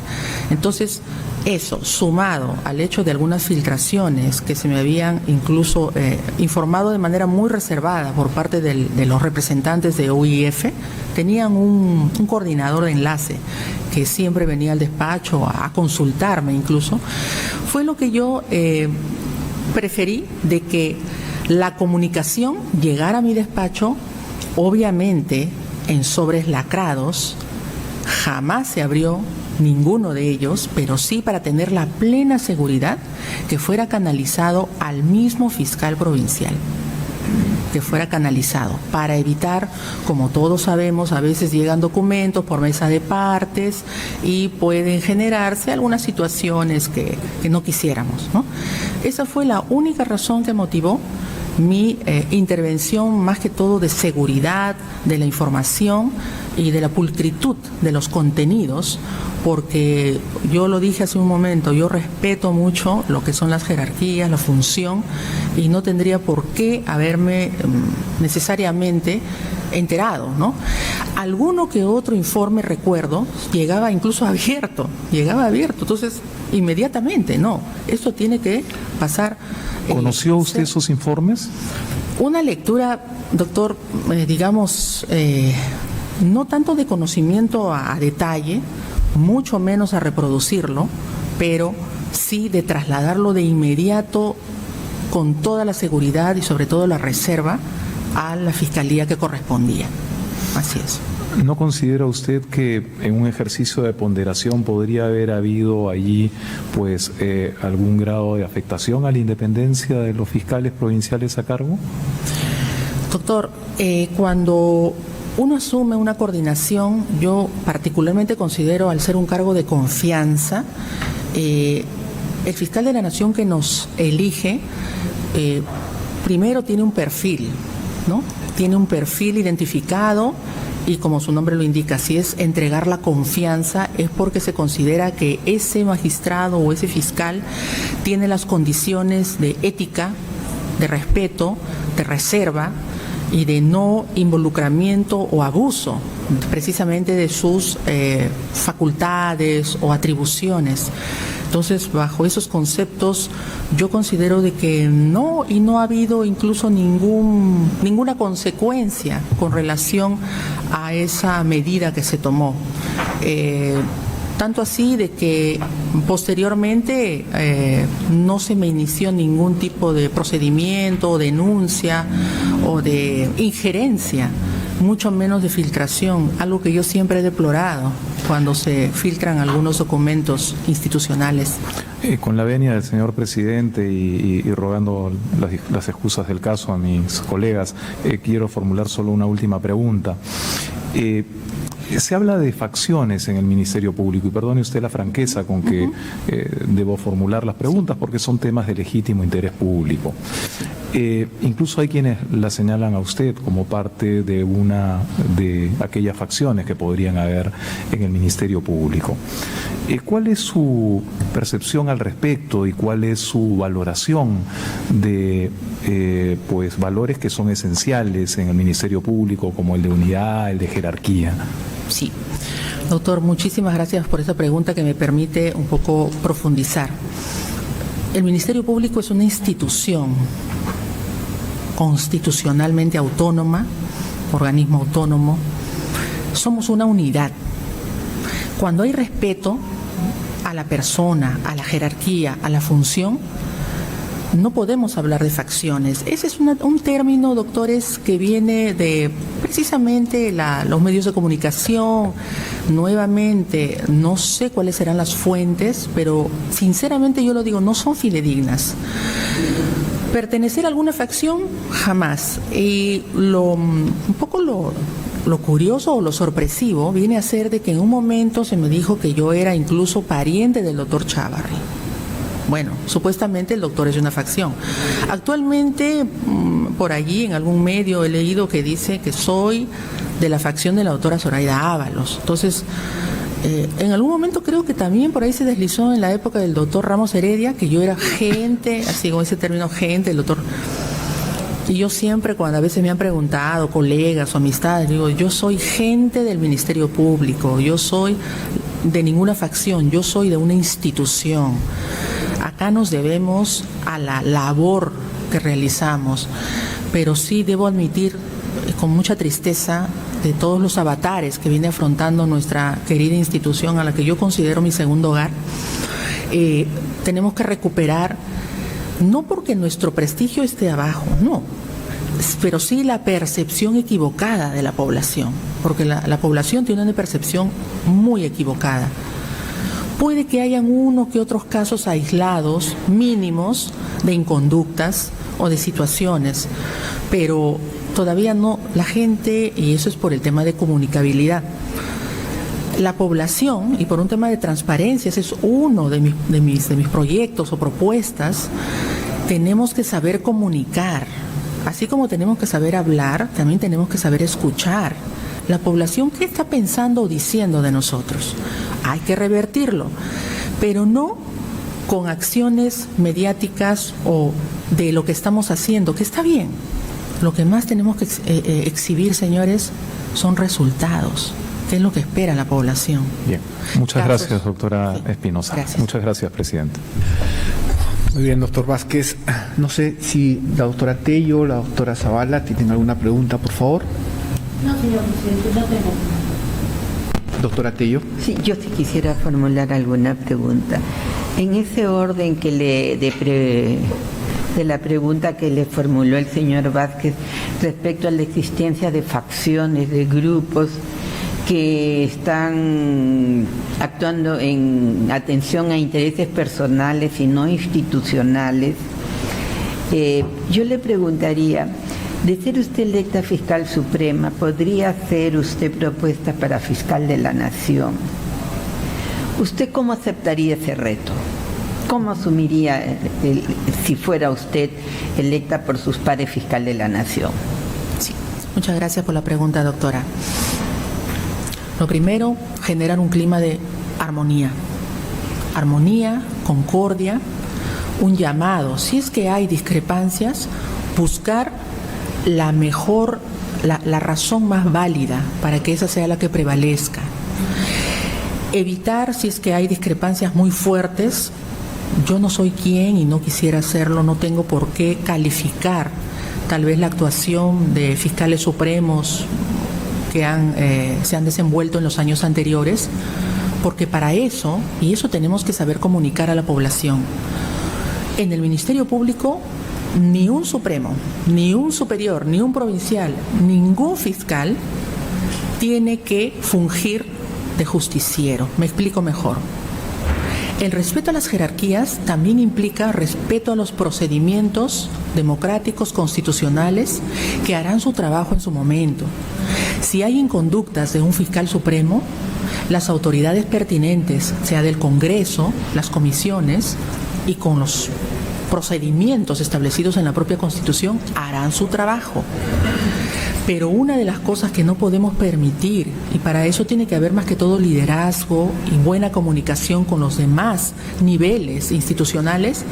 Entonces, eso, sumado al hecho de algunas filtraciones que se me habían incluso informado de manera muy reservada por parte de los representantes de UIF, tenían un coordinador de enlace que siempre venía al despacho a consultarme incluso, fue lo que yo preferí de que la comunicación llegara a mi despacho, obviamente en sobres lacrados, jamás se abrió ninguno de ellos, pero sí para tener la plena seguridad que fuera canalizado al mismo fiscal provincial, que fuera canalizado, para evitar, como todos sabemos, a veces llegan documentos por mesa de partes y pueden generarse algunas situaciones que no quisiéramos, ¿no? Esa fue la única razón que motivó mi intervención, más que todo de seguridad de la información y de la pulcritud de los contenidos, porque yo lo dije hace un momento, yo respeto mucho lo que son las jerarquías, la función, y no tendría por qué haberme necesariamente enterado, ¿no? Alguno que otro informe, recuerdo, llegaba incluso abierto, entonces inmediatamente, no, esto tiene que pasar.
¿Conoció usted esos informes?
Una lectura, doctor, digamos, no tanto de conocimiento a detalle, mucho menos a reproducirlo, pero sí de trasladarlo de inmediato con toda la seguridad y sobre todo la reserva a la fiscalía que correspondía. Así es.
¿No considera usted que en un ejercicio de ponderación podría haber habido allí pues algún grado de afectación a la independencia de los fiscales provinciales a cargo?
Doctor, cuando uno asume una coordinación, yo particularmente considero, al ser un cargo de confianza, el fiscal de la Nación que nos elige, primero tiene un perfil, ¿no? Tiene un perfil identificado y, como su nombre lo indica, si es entregar la confianza es porque se considera que ese magistrado o ese fiscal tiene las condiciones de ética, de respeto, de reserva y de no involucramiento o abuso precisamente de sus facultades o atribuciones. Entonces, bajo esos conceptos, yo considero de que no ha habido incluso ninguna consecuencia con relación a esa medida que se tomó. Tanto así de que posteriormente no se me inició ningún tipo de procedimiento o denuncia o de injerencia mucho menos de filtración, algo que yo siempre he deplorado cuando se filtran algunos documentos institucionales.
Con la venia del señor presidente y rogando las excusas del caso a mis colegas, quiero formular solo una última pregunta. Se habla de facciones en el Ministerio Público, y perdone usted la franqueza con que debo formular las preguntas porque son temas de legítimo interés público. Incluso hay quienes la señalan a usted como parte de una de aquellas facciones que podrían haber en el Ministerio Público. ¿Cuál es su percepción al respecto y cuál es su valoración de pues valores que son esenciales en el Ministerio Público, como el de unidad, el de jerarquía?
Sí. Doctor, muchísimas gracias por esa pregunta que me permite un poco profundizar. El Ministerio Público es una institución constitucionalmente autónoma, organismo autónomo. Somos una unidad. Cuando hay respeto a la persona, a la jerarquía, a la función, no podemos hablar de facciones. Ese es un término, doctores, que viene de precisamente los medios de comunicación. Nuevamente, no sé cuáles serán las fuentes, pero sinceramente yo lo digo, no son fidedignas. Pertenecer a alguna facción, jamás. Y un poco lo curioso o lo sorpresivo viene a ser de que en un momento se me dijo que yo era incluso pariente del doctor Chávarri. Bueno, supuestamente el doctor es de una facción. Actualmente, por allí en algún medio he leído que dice que soy de la facción de la doctora Zoraida Ábalos. Entonces, en algún momento creo que también por ahí se deslizó en la época del doctor Ramos Heredia, que yo era gente, así con ese término gente, el doctor. Y yo siempre, cuando a veces me han preguntado, colegas o amistades, digo, yo soy gente del Ministerio Público, yo soy de ninguna facción, yo soy de una institución. Acá nos debemos a la labor que realizamos, pero sí debo admitir con mucha tristeza de todos los avatares que viene afrontando nuestra querida institución, a la que yo considero mi segundo hogar. Tenemos que recuperar, no porque nuestro prestigio esté abajo, no, pero sí la percepción equivocada de la población, porque la población tiene una percepción muy equivocada. Puede que hayan uno que otros casos aislados, mínimos, de inconductas o de situaciones, pero todavía no, la gente, y eso es por el tema de comunicabilidad. La población, y por un tema de transparencia, ese es uno de mis proyectos o propuestas, tenemos que saber comunicar. Así como tenemos que saber hablar, también tenemos que saber escuchar. La población, ¿qué está pensando o diciendo de nosotros? Hay que revertirlo, pero no con acciones mediáticas o de lo que estamos haciendo, que está bien. Lo que más tenemos que exhibir, señores, son resultados, que es lo que espera la población.
Bien, muchas gracias, doctora Espinosa.
Gracias.
Muchas gracias, presidente.
Muy bien, doctor Vázquez. No sé si la doctora Tello, la doctora Zavala tienen alguna pregunta, por favor.
No, señor presidente, no tengo.
Doctora Tello.
Sí, yo sí quisiera formular alguna pregunta. En ese orden que de la pregunta que le formuló el señor Vázquez respecto a la existencia de facciones, de grupos que están actuando en atención a intereses personales y no institucionales, yo le preguntaría, de ser usted electa fiscal suprema, ¿podría hacer usted propuesta para fiscal de la Nación? ¿Usted cómo aceptaría ese reto? ¿Cómo asumiría si fuera usted electa por sus pares fiscal de la Nación?
Sí, muchas gracias por la pregunta, doctora. Lo primero, generar un clima de armonía. Armonía, concordia, un llamado. Si es que hay discrepancias, buscar la mejor, la razón más válida para que esa sea la que prevalezca. Evitar, si es que hay discrepancias muy fuertes, yo no soy quien y no quisiera hacerlo, no tengo por qué calificar tal vez la actuación de fiscales supremos que se han desenvuelto en los años anteriores, porque para eso, y eso tenemos que saber comunicar a la población, en el Ministerio Público ni un supremo, ni un superior, ni un provincial, ningún fiscal tiene que fungir de justiciero. Me explico mejor. El respeto a las jerarquías también implica respeto a los procedimientos democráticos constitucionales que harán su trabajo en su momento. Si hay inconductas de un fiscal supremo, las autoridades pertinentes, sea del Congreso, las comisiones y con los procedimientos establecidos en la propia Constitución, harán su trabajo. Pero una de las cosas que no podemos permitir, y para eso tiene que haber más que todo liderazgo y buena comunicación con los demás niveles institucionales,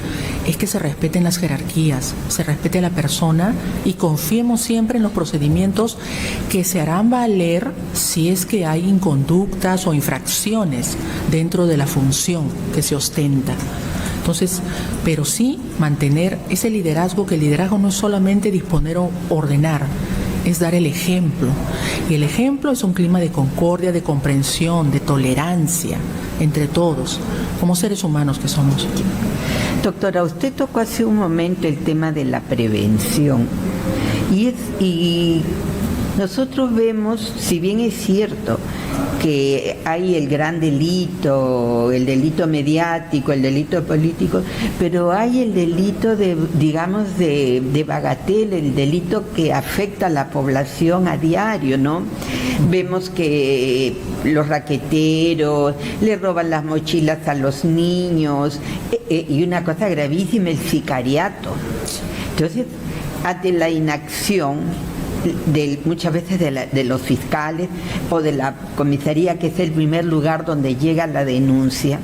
es que se respeten las jerarquías, se respete a la persona y confiemos siempre en los procedimientos que se harán valer si es que hay inconductas o infracciones dentro de la función que se ostenta. Entonces, pero sí mantener ese liderazgo, que el liderazgo no es solamente disponer o ordenar, es dar el ejemplo. Y el ejemplo es un clima de concordia, de comprensión, de tolerancia entre todos, como seres humanos que somos.
Doctora, usted tocó hace un momento el tema de la prevención. Y nosotros vemos, si bien es cierto que hay el gran delito, el delito mediático, el delito político, pero hay el delito de bagatela, el delito que afecta a la población a diario, ¿no? Vemos que los raqueteros le roban las mochilas a los niños, y una cosa gravísima, el sicariato. Entonces, ante la inacción muchas veces de los fiscales o de la comisaría, que es el primer lugar donde llega la denuncia,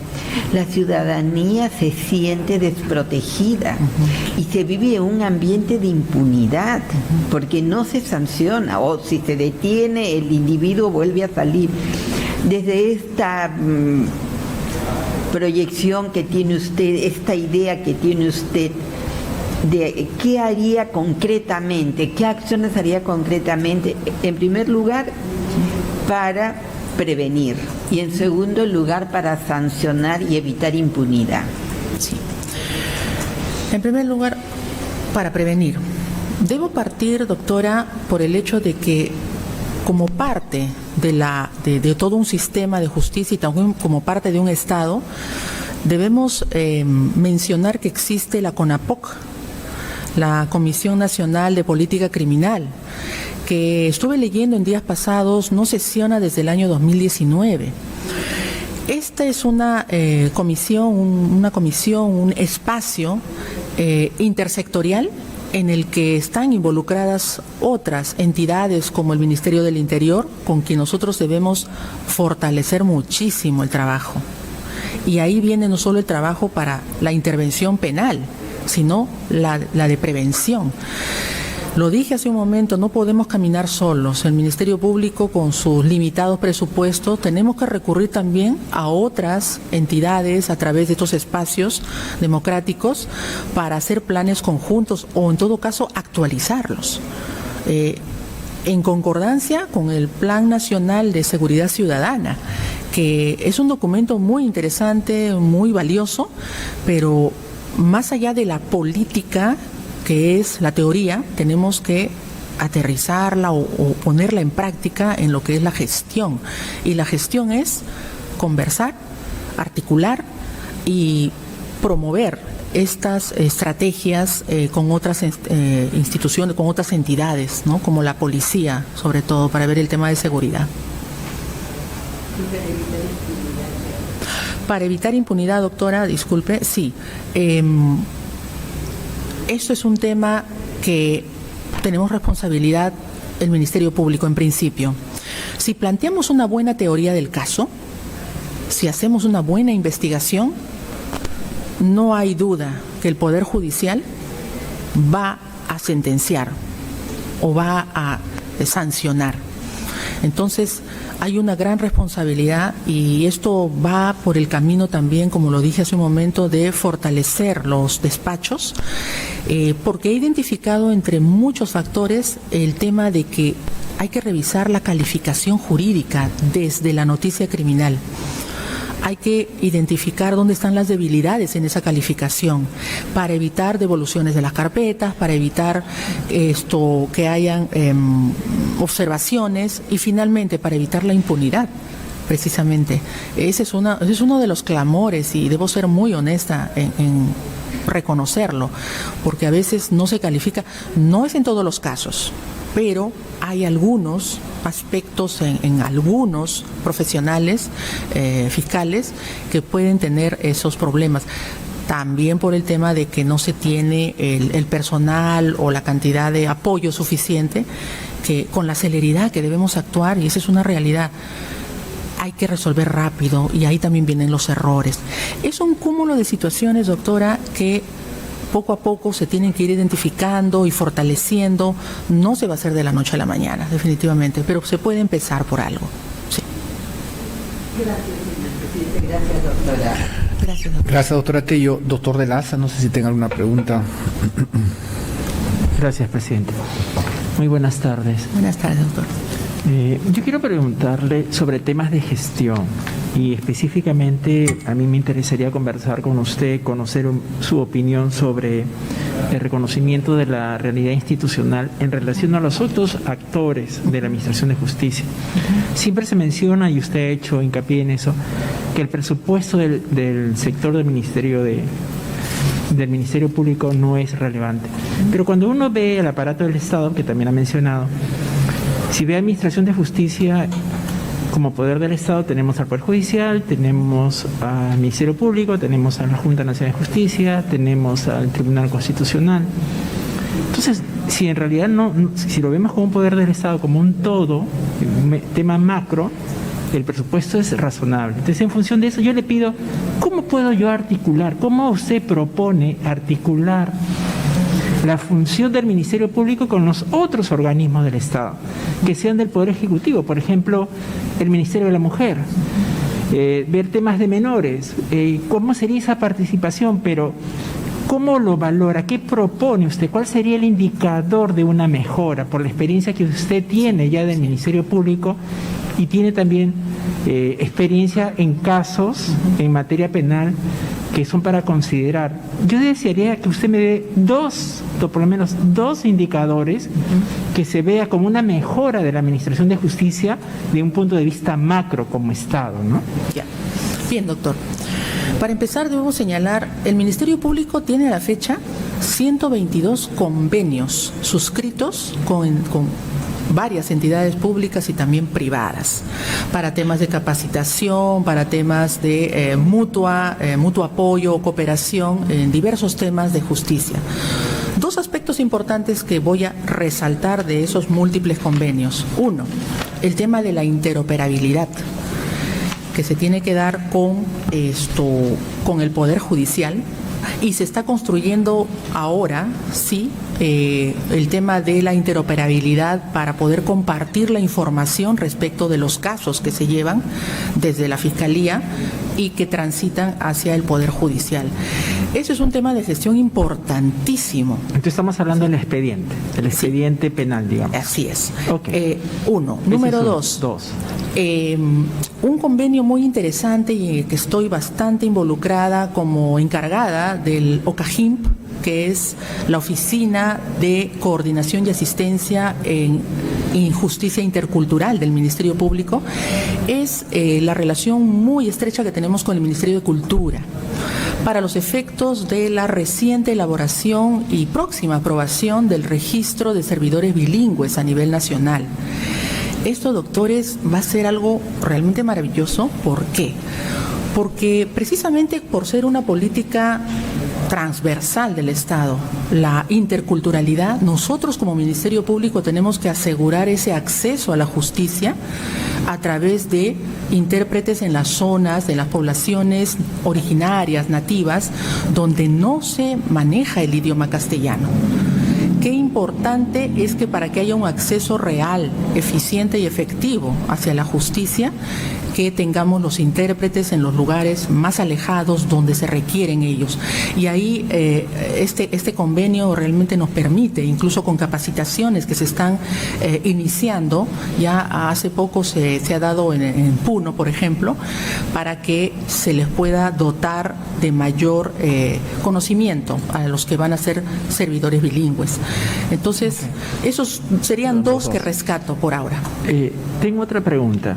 la ciudadanía se siente desprotegida y se vive un ambiente de impunidad porque no se sanciona, o si se detiene el individuo vuelve a salir. Desde esta proyección que tiene usted, esta idea que tiene usted, de qué haría concretamente, qué acciones haría concretamente, en primer lugar, para prevenir y en segundo lugar para sancionar y evitar impunidad.
Sí. En primer lugar, para prevenir. Debo partir, doctora, por el hecho de que como parte de todo un sistema de justicia y también como parte de un Estado, debemos mencionar que existe la CONAPOC, la Comisión Nacional de Política Criminal, que estuve leyendo en días pasados, no sesiona desde el año 2019. Esta es una comisión, un espacio intersectorial en el que están involucradas otras entidades como el Ministerio del Interior, con quien nosotros debemos fortalecer muchísimo el trabajo. Y ahí viene no solo el trabajo para la intervención penal, sino la de prevención. Lo dije hace un momento, no podemos caminar solos. El Ministerio Público, con sus limitados presupuestos, tenemos que recurrir también a otras entidades a través de estos espacios democráticos para hacer planes conjuntos o, en todo caso, actualizarlos. En concordancia con el Plan Nacional de Seguridad Ciudadana, que es un documento muy interesante, muy valioso, pero más allá de la política, que es la teoría, tenemos que aterrizarla o ponerla en práctica en lo que es la gestión. Y la gestión es conversar, articular y promover estas estrategias con otras instituciones, con otras entidades, ¿no? Como la policía, sobre todo, para ver el tema de seguridad. Para evitar impunidad, doctora, disculpe, sí. Esto es un tema que tenemos responsabilidad el Ministerio Público en principio. Si planteamos una buena teoría del caso, si hacemos una buena investigación, no hay duda que el Poder Judicial va a sentenciar o va a sancionar. Entonces, hay una gran responsabilidad y esto va por el camino también, como lo dije hace un momento, de fortalecer los despachos, porque he identificado entre muchos factores el tema de que hay que revisar la calificación jurídica desde la noticia criminal. hay que identificar dónde están las debilidades en esa calificación para evitar devoluciones de las carpetas, para evitar que hayan observaciones y finalmente para evitar la impunidad. Precisamente, ese es uno de los clamores y debo ser muy honesta en reconocerlo, porque a veces no se califica, no es en todos los casos, pero hay algunos aspectos en algunos profesionales fiscales que pueden tener esos problemas. También por el tema de que no se tiene el personal o la cantidad de apoyo suficiente, que con la celeridad que debemos actuar, y esa es una realidad. Hay que resolver rápido y ahí también vienen los errores. Es un cúmulo de situaciones, doctora, que poco a poco se tienen que ir identificando y fortaleciendo. No se va a hacer de la noche a la mañana, definitivamente, pero se puede empezar por algo. Sí.
Gracias, doctora.
Gracias, doctora.
Gracias, doctora Tello. Doctor de la ASA, no sé si tenga alguna pregunta.
Gracias, presidente. Muy buenas tardes.
Buenas tardes, doctor.
Yo quiero preguntarle sobre temas de gestión y específicamente a mí me interesaría conversar con usted, conocer su opinión sobre el reconocimiento de la realidad institucional en relación a los otros actores de la Administración de Justicia. Siempre se menciona, y usted ha hecho hincapié en eso, que el presupuesto del sector del Ministerio Público no es relevante. Pero cuando uno ve el aparato del Estado, que también ha mencionado, si ve Administración de Justicia como poder del Estado, tenemos al Poder Judicial, tenemos al Ministerio Público, tenemos a la Junta Nacional de Justicia, tenemos al Tribunal Constitucional. Entonces, si en realidad si lo vemos como un poder del Estado, como un todo, un tema macro, el presupuesto es razonable. Entonces, en función de eso, yo le pido, ¿cómo puedo yo articular? ¿Cómo usted propone articular la función del Ministerio Público con los otros organismos del Estado, que sean del Poder Ejecutivo? Por ejemplo, el Ministerio de la Mujer, ver temas de menores, cómo sería esa participación, pero ¿cómo lo valora? ¿Qué propone usted? ¿Cuál sería el indicador de una mejora por la experiencia que usted tiene ya del Ministerio Público y tiene también experiencia en casos en materia penal que son para considerar? Yo desearía que usted me dé por lo menos dos indicadores que se vea como una mejora de la Administración de Justicia de un punto de vista macro como Estado, ¿no?
Ya. Bien, doctor. Para empezar, debo señalar, el Ministerio Público tiene a la fecha 122 convenios suscritos con varias entidades públicas y también privadas, para temas de capacitación, para temas de mutuo apoyo o cooperación en diversos temas de justicia. Dos aspectos importantes que voy a resaltar de esos múltiples convenios. Uno, el tema de la interoperabilidad que se tiene que dar con el Poder Judicial, y se está construyendo ahora, sí, el tema de la interoperabilidad para poder compartir la información respecto de los casos que se llevan desde la Fiscalía y que transitan hacia el Poder Judicial. Eso es un tema de gestión importantísimo.
Entonces estamos hablando del expediente, el expediente penal, digamos.
Así es.
Okay.
Uno. Número dos. Un convenio muy interesante y que estoy bastante involucrada como encargada del OCAJIMP, que es la Oficina de Coordinación y Asistencia en Justicia Intercultural del Ministerio Público, es la relación muy estrecha que tenemos con el Ministerio de Cultura para los efectos de la reciente elaboración y próxima aprobación del registro de servidores bilingües a nivel nacional. Esto, doctores, va a ser algo realmente maravilloso. ¿Por qué? Porque precisamente por ser una política transversal del Estado, la interculturalidad, nosotros como Ministerio Público tenemos que asegurar ese acceso a la justicia a través de intérpretes en las zonas, de las poblaciones originarias, nativas, donde no se maneja el idioma castellano. Qué importante es que para que haya un acceso real, eficiente y efectivo hacia la justicia, que tengamos los intérpretes en los lugares más alejados donde se requieren ellos. Y ahí este convenio realmente nos permite, incluso con capacitaciones que se están iniciando, ya hace poco se ha dado en Puno, por ejemplo, para que se les pueda dotar de mayor conocimiento a los que van a ser servidores bilingües. Entonces, esos serían dos que rescato por ahora.
Tengo otra pregunta.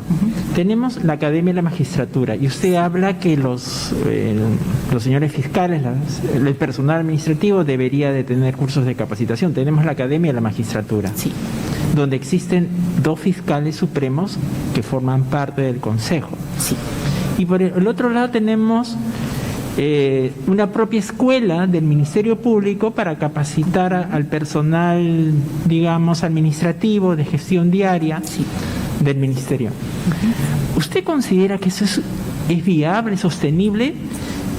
Tenemos la Academia de la Magistratura y usted habla que los señores fiscales, el personal administrativo debería de tener cursos de capacitación. Tenemos la Academia de la Magistratura,
Sí.
donde existen 2 fiscales supremos que forman parte del Consejo.
Sí.
Y por el otro lado tenemos una propia escuela del Ministerio Público para capacitar al personal, digamos, administrativo, de gestión diaria del Ministerio. ¿Usted considera que eso es viable, sostenible?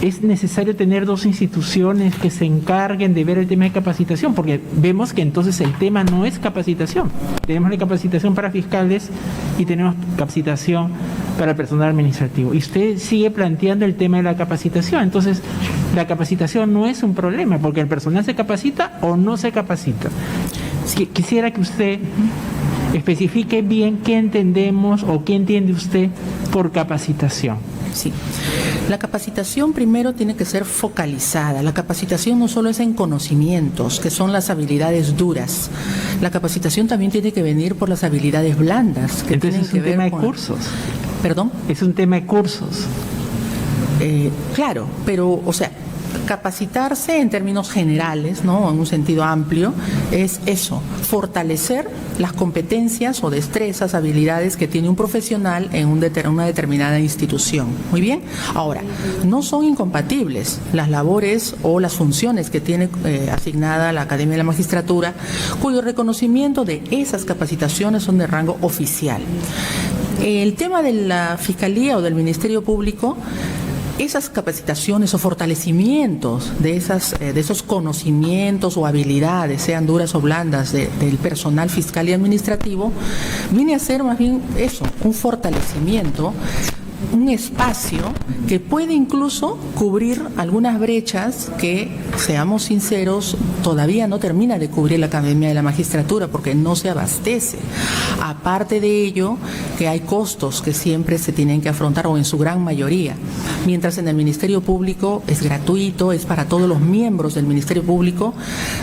¿Es necesario tener 2 instituciones que se encarguen de ver el tema de capacitación? Porque vemos que entonces el tema no es capacitación. Tenemos la capacitación para fiscales y tenemos capacitación para el personal administrativo. Y usted sigue planteando el tema de la capacitación. Entonces, la capacitación no es un problema, porque el personal se capacita o no se capacita. Quisiera que usted especifique bien qué entendemos o qué entiende usted por capacitación.
Sí. La capacitación primero tiene que ser focalizada. La capacitación no solo es en conocimientos, que son las habilidades duras. La capacitación también tiene que venir por las habilidades blandas. Que
Entonces
tienen
es
que
un
ver
tema de
con...
cursos.
¿Perdón?
Es un tema de cursos.
Claro, pero, o sea, capacitarse en términos generales, ¿no?, en un sentido amplio, es eso, fortalecer las competencias o destrezas, habilidades que tiene un profesional en una determinada institución. Muy bien. Ahora, no son incompatibles las labores o las funciones que tiene asignada la Academia de la Magistratura, cuyo reconocimiento de esas capacitaciones son de rango oficial. El tema de la Fiscalía o del Ministerio Público, esas capacitaciones o fortalecimientos de esos conocimientos o habilidades, sean duras o blandas, del personal fiscal y administrativo, viene a ser más bien eso, un fortalecimiento, un espacio que puede incluso cubrir algunas brechas que, seamos sinceros, todavía no termina de cubrir la Academia de la Magistratura porque no se abastece. Aparte de ello, que hay costos que siempre se tienen que afrontar, o en su gran mayoría, mientras en el Ministerio Público es gratuito, es para todos los miembros del Ministerio Público,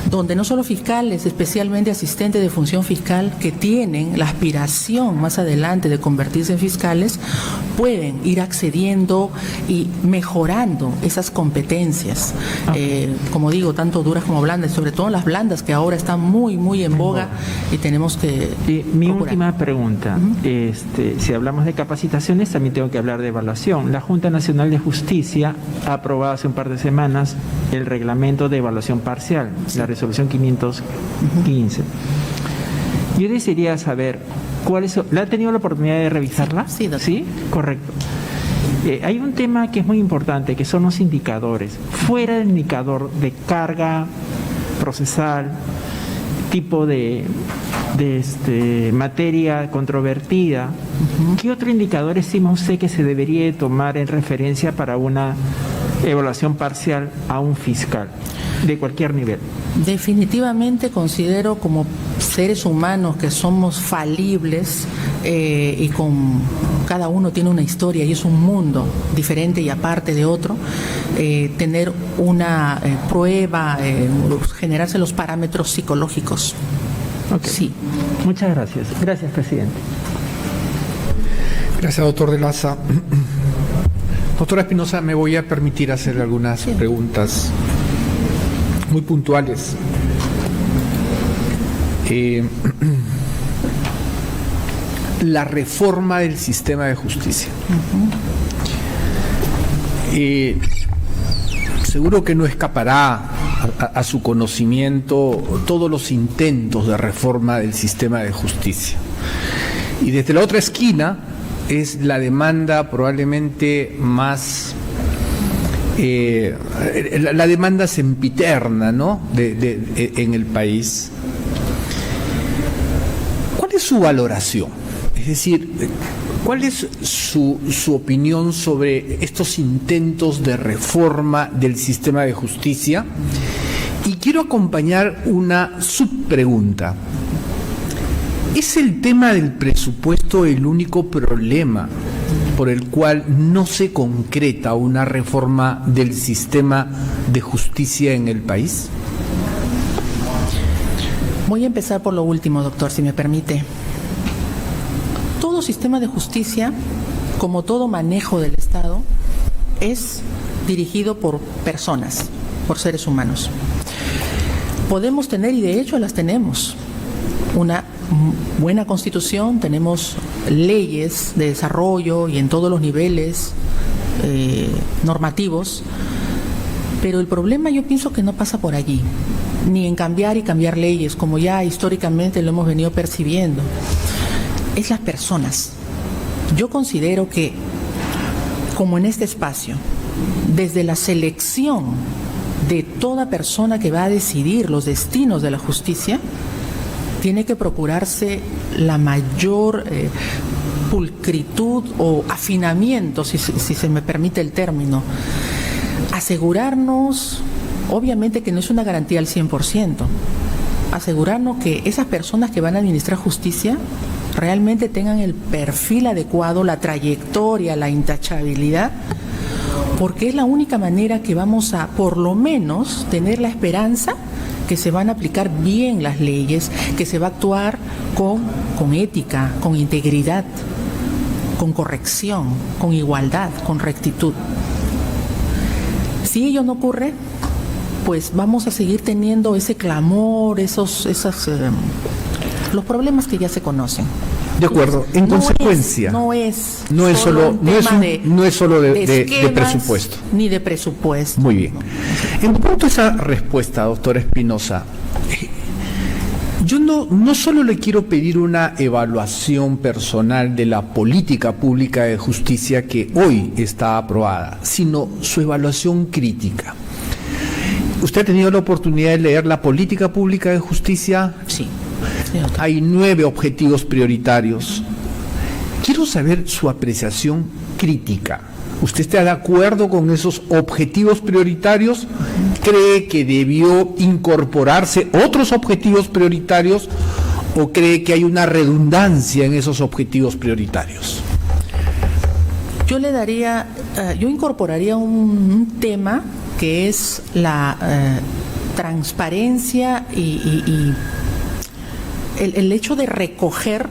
donde no solo fiscales, especialmente asistentes de función fiscal que tienen la aspiración más adelante de convertirse en fiscales, pueden ir accediendo y mejorando esas competencias, como digo, tanto duras como blandas, sobre todo las blandas que ahora están muy, muy en boga y tenemos que
Mi
procurar.
última pregunta, si hablamos de capacitaciones, también tengo que hablar de evaluación. La Junta Nacional de Justicia ha aprobado hace un par de semanas el reglamento de evaluación parcial, la resolución 515. Yo desearía saber ¿la ha tenido la oportunidad de revisarla?
Sí, doctor.
¿Sí? Correcto. Hay un tema que es muy importante, que son los indicadores. Fuera del indicador de carga procesal, tipo de materia controvertida, ¿qué otro indicador estima usted que se debería tomar en referencia para una evaluación parcial a un fiscal de cualquier nivel?
Definitivamente considero, como seres humanos que somos falibles y cada uno tiene una historia y es un mundo diferente y aparte de otro, tener una prueba, generarse los parámetros psicológicos.
Okay.
Sí.
Muchas gracias. Gracias, presidente.
Gracias, doctor de Laza. Doctora Espinosa, me voy a permitir hacer algunas preguntas muy puntuales. La reforma del sistema de justicia. Seguro que no escapará a su conocimiento todos los intentos de reforma del sistema de justicia. Y desde la otra esquina es la demanda probablemente más... la demanda sempiterna, ¿no?, en el país. ¿Cuál es su valoración? Es decir, ¿Cuál es su opinión sobre estos intentos de reforma del sistema de justicia? Y quiero acompañar una subpregunta. ¿Es el tema del presupuesto el único problema por el cual no se concreta una reforma del sistema de justicia en el país?
Voy a empezar por lo último, doctor, si me permite. Todo sistema de justicia, como todo manejo del Estado, es dirigido por personas, por seres humanos. Podemos tener, y de hecho las tenemos, una buena constitución, tenemos leyes de desarrollo y en todos los niveles normativos, pero el problema yo pienso que no pasa por allí, ni en cambiar y cambiar leyes, como ya históricamente lo hemos venido percibiendo. Es las personas. Yo considero que, como en este espacio, desde la selección de toda persona que va a decidir los destinos de la justicia, tiene que procurarse la mayor pulcritud o afinamiento, si se me permite el término. Asegurarnos, obviamente que no es una garantía al 100%, asegurarnos que esas personas que van a administrar justicia realmente tengan el perfil adecuado, la trayectoria, la intachabilidad, porque es la única manera que vamos a, por lo menos, tener la esperanza que se van a aplicar bien las leyes, que se va a actuar con ética, con integridad, con corrección, con igualdad, con rectitud. Si ello no ocurre, pues vamos a seguir teniendo ese clamor, los problemas que ya se conocen.
De acuerdo. En consecuencia, no es solo de presupuesto.
Ni de presupuesto.
Muy bien. En cuanto a esa respuesta, doctora Espinosa, yo no solo le quiero pedir una evaluación personal de la política pública de justicia que hoy está aprobada, sino su evaluación crítica. ¿Usted ha tenido la oportunidad de leer la política pública de justicia?
Sí.
Hay 9 objetivos prioritarios. Quiero saber su apreciación crítica. ¿Usted está de acuerdo con esos objetivos prioritarios? ¿Cree que debió incorporarse otros objetivos prioritarios o cree que hay una redundancia en esos objetivos prioritarios?
Yo incorporaría un tema que es la transparencia y el hecho de recoger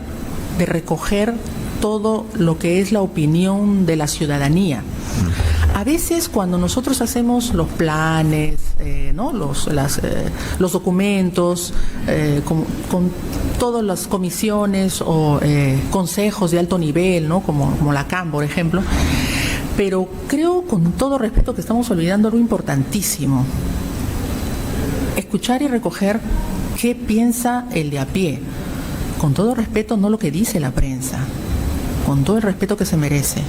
todo lo que es la opinión de la ciudadanía. A veces cuando nosotros hacemos los planes, ¿no? los documentos, con todas las comisiones o consejos de alto nivel, ¿no? como la CAM, por ejemplo, pero creo, con todo respeto, que estamos olvidando algo importantísimo: escuchar y recoger qué piensa el de a pie. Con todo respeto, no lo que dice la prensa, con todo el respeto que se merece,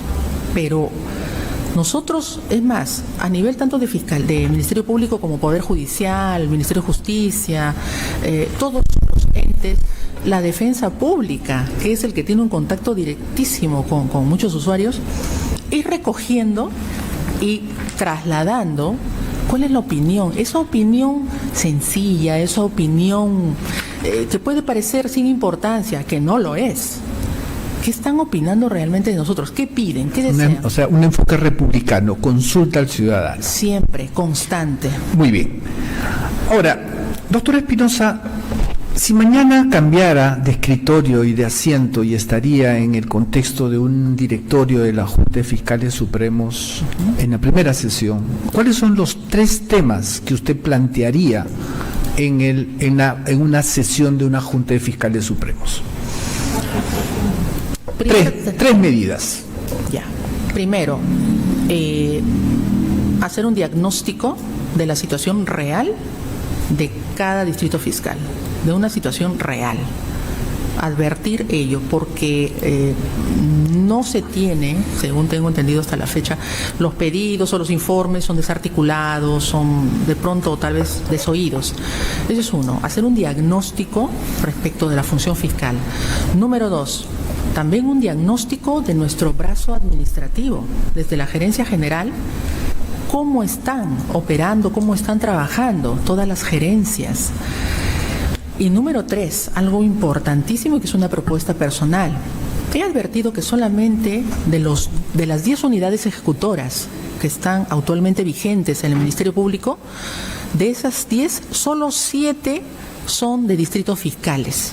pero nosotros, es más, a nivel tanto de Ministerio Público como Poder Judicial, Ministerio de Justicia, todos los entes, la defensa pública, que es el que tiene un contacto directísimo con muchos usuarios, ir recogiendo y trasladando cuál es la opinión, esa opinión sencilla, esa opinión que puede parecer sin importancia, que no lo es. ¿Qué están opinando realmente de nosotros? ¿Qué piden? ¿Qué desean?
O sea, un enfoque republicano, consulta al ciudadano.
Siempre, constante.
Muy bien. Ahora, doctora Espinosa, si mañana cambiara de escritorio y de asiento y estaría en el contexto de un directorio de la Junta de Fiscales Supremos en la primera sesión, ¿cuáles son los 3 temas que usted plantearía en una sesión de una Junta de Fiscales Supremos? Tres medidas.
Ya. Primero, hacer un diagnóstico de la situación real de cada distrito fiscal, de una situación real. Advertir ello, porque no se tiene, según tengo entendido hasta la fecha, los pedidos o los informes son desarticulados, son de pronto tal vez desoídos. Eso es uno, hacer un diagnóstico respecto de la función fiscal. Número 2, también un diagnóstico de nuestro brazo administrativo, desde la gerencia general, cómo están operando, cómo están trabajando todas las gerencias. Y número 3, algo importantísimo que es una propuesta personal. He advertido que solamente de las 10 unidades ejecutoras que están actualmente vigentes en el Ministerio Público, de esas 10, solo 7 son de distritos fiscales.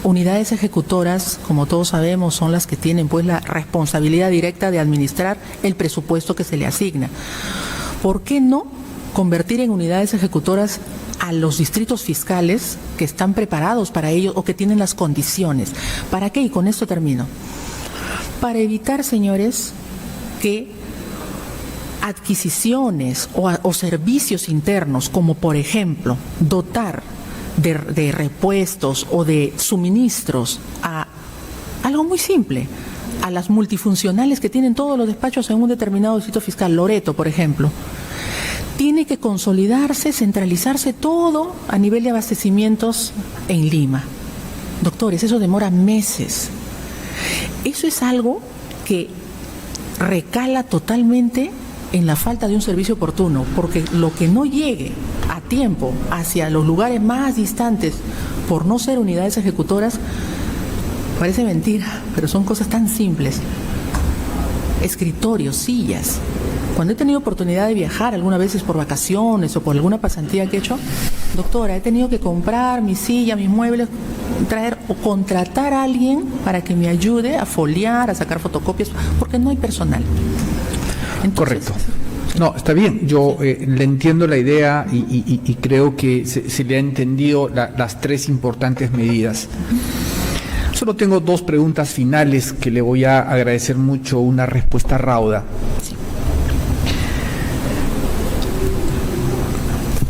Unidades ejecutoras, como todos sabemos, son las que tienen pues la responsabilidad directa de administrar el presupuesto que se le asigna. ¿Por qué no convertir en unidades ejecutoras a los distritos fiscales que están preparados para ello o que tienen las condiciones? ¿Para qué? Y con esto termino. Para evitar, señores, que adquisiciones o servicios internos, como por ejemplo dotar de repuestos o de suministros a algo muy simple, a las multifuncionales que tienen todos los despachos en un determinado distrito fiscal, Loreto, por ejemplo, tiene que consolidarse, centralizarse todo a nivel de abastecimientos en Lima. Doctores, eso demora meses. Eso es algo que recala totalmente en la falta de un servicio oportuno, porque lo que no llegue a tiempo hacia los lugares más distantes por no ser unidades ejecutoras, parece mentira, pero son cosas tan simples. Escritorios, sillas. Cuando he tenido oportunidad de viajar algunas veces por vacaciones o por alguna pasantía que he hecho, doctora, he tenido que comprar mi silla, mis muebles, traer o contratar a alguien para que me ayude a foliar, a sacar fotocopias, porque no hay personal. Entonces,
correcto. No, está bien. Yo le entiendo la idea y creo que se le ha entendido las 3 importantes medidas. Solo tengo 2 preguntas finales que le voy a agradecer mucho una respuesta rauda.
Sí.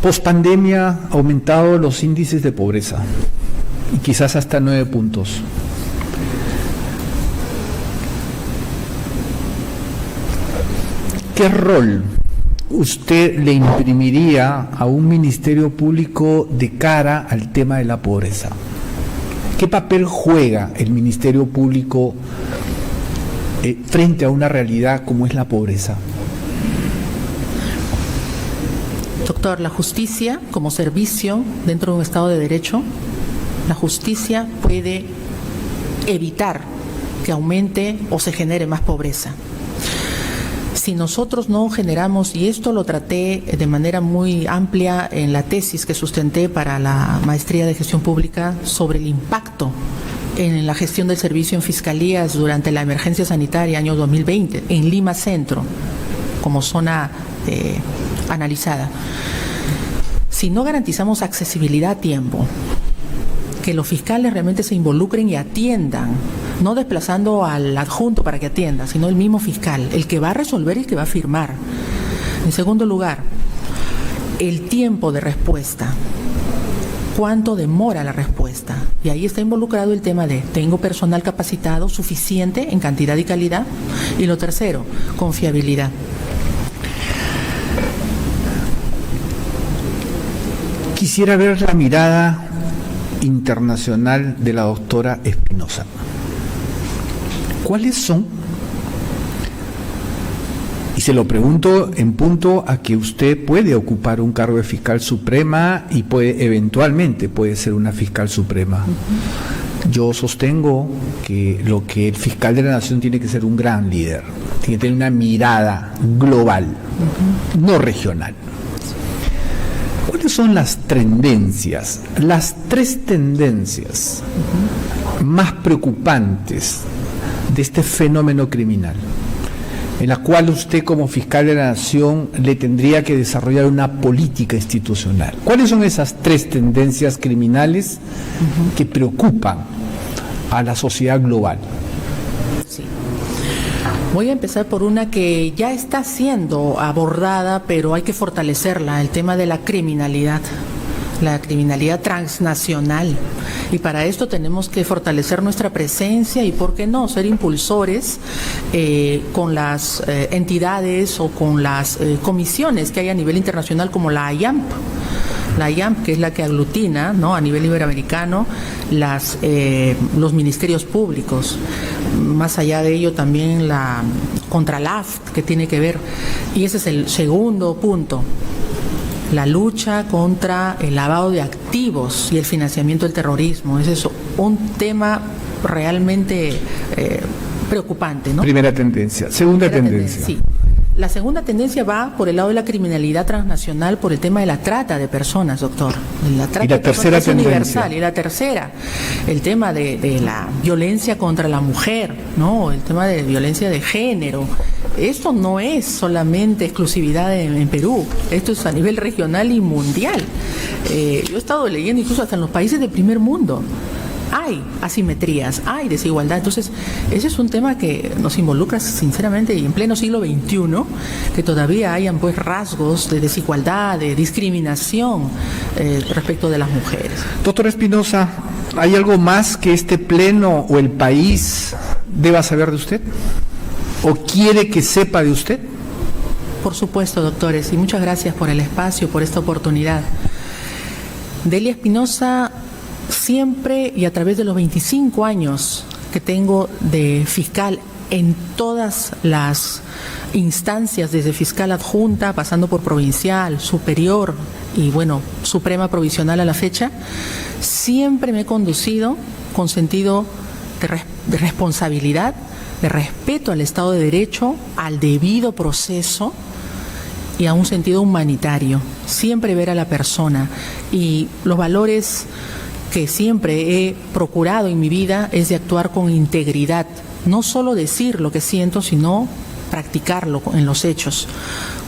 Pospandemia ha aumentado los índices de pobreza y quizás hasta 9 puntos. ¿Qué rol usted le imprimiría a un ministerio público de cara al tema de la pobreza? ¿Qué papel juega el ministerio público frente a una realidad como es la pobreza?
Doctor, la justicia como servicio dentro de un Estado de Derecho, la justicia puede evitar que aumente o se genere más pobreza. Si nosotros no generamos, y esto lo traté de manera muy amplia en la tesis que sustenté para la maestría de gestión pública sobre el impacto en la gestión del servicio en fiscalías durante la emergencia sanitaria año 2020 en Lima Centro como zona analizada. Si no garantizamos accesibilidad a tiempo, que los fiscales realmente se involucren y atiendan, no desplazando al adjunto para que atienda, sino el mismo fiscal, el que va a resolver y el que va a firmar. En segundo lugar, el tiempo de respuesta. ¿Cuánto demora la respuesta? Y ahí está involucrado el tema de, ¿tengo personal capacitado suficiente en cantidad y calidad? Y lo tercero, confiabilidad.
Quisiera ver la mirada internacional de la doctora Espinosa. ¿Cuáles son? Y se lo pregunto en punto a que usted puede ocupar un cargo de fiscal suprema y eventualmente puede ser una fiscal suprema. Yo sostengo que lo que el fiscal de la nación tiene que ser un gran líder, tiene que tener una mirada global, no regional. ¿Cuáles son las tendencias, las 3 tendencias más preocupantes de este fenómeno criminal, en la cual usted como fiscal de la nación le tendría que desarrollar una política institucional? ¿Cuáles son esas 3 tendencias criminales que preocupan a la sociedad global?
Sí. Voy a empezar por una que ya está siendo abordada, pero hay que fortalecerla, el tema de la criminalidad transnacional. Y para esto tenemos que fortalecer nuestra presencia y, ¿por qué no?, ser impulsores con las entidades o con las comisiones que hay a nivel internacional como la IAMP. La IAMP, que es la que aglutina, ¿no?, a nivel iberoamericano los ministerios públicos. Más allá de ello, también la Contralaf, que tiene que ver, y ese es el segundo punto, la lucha contra el lavado de activos y el financiamiento del terrorismo. Ese es un tema realmente preocupante, ¿no?
Primera tendencia. Segunda tendencia.
Sí. La segunda tendencia va por el lado de la criminalidad transnacional, por el tema de la trata de personas, doctor. La trata
¿Y la
de
tercera
personas es
tendencia?
universal. Y la tercera, el tema de la violencia contra la mujer, ¿no? El tema de violencia de género. Esto no es solamente exclusividad en Perú, esto es a nivel regional y mundial. Yo he estado leyendo incluso hasta en los países del primer mundo. Hay asimetrías, hay desigualdad. Entonces, ese es un tema que nos involucra sinceramente, y en pleno siglo XXI, que todavía hayan pues rasgos de desigualdad, de discriminación respecto de las mujeres.
Doctora Espinosa, ¿hay algo más que este pleno o el país deba saber de usted? ¿O quiere que sepa de usted?
Por supuesto, doctores, y muchas gracias por el espacio, por esta oportunidad. Delia Espinosa, siempre y a través de los 25 años que tengo de fiscal en todas las instancias, desde fiscal adjunta, pasando por provincial, superior y bueno, suprema provisional a la fecha, siempre me he conducido con sentido de responsabilidad, de respeto al Estado de Derecho, al debido proceso y a un sentido humanitario. Siempre ver a la persona, y los valores que siempre he procurado en mi vida es de actuar con integridad, no solo decir lo que siento, sino practicarlo en los hechos,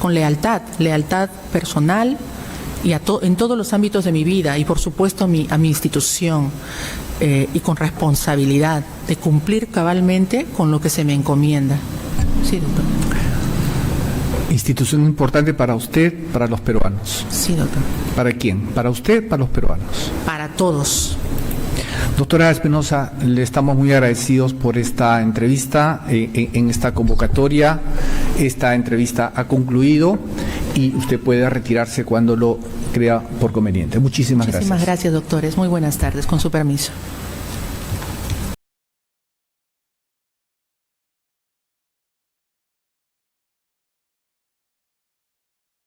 con lealtad personal y en todos los ámbitos de mi vida, y por supuesto a mi institución, y con responsabilidad de cumplir cabalmente con lo que se me encomienda. Sí, doctor.
Institución importante para usted, para los peruanos.
Sí, doctor.
¿Para quién? ¿Para usted, para los peruanos?
Para todos.
Doctora Espinosa, le estamos muy agradecidos por esta entrevista, en esta convocatoria. Esta entrevista ha concluido y usted puede retirarse cuando lo crea por conveniente. Muchísimas gracias.
Muchísimas gracias, doctores. Muy buenas tardes, con su permiso.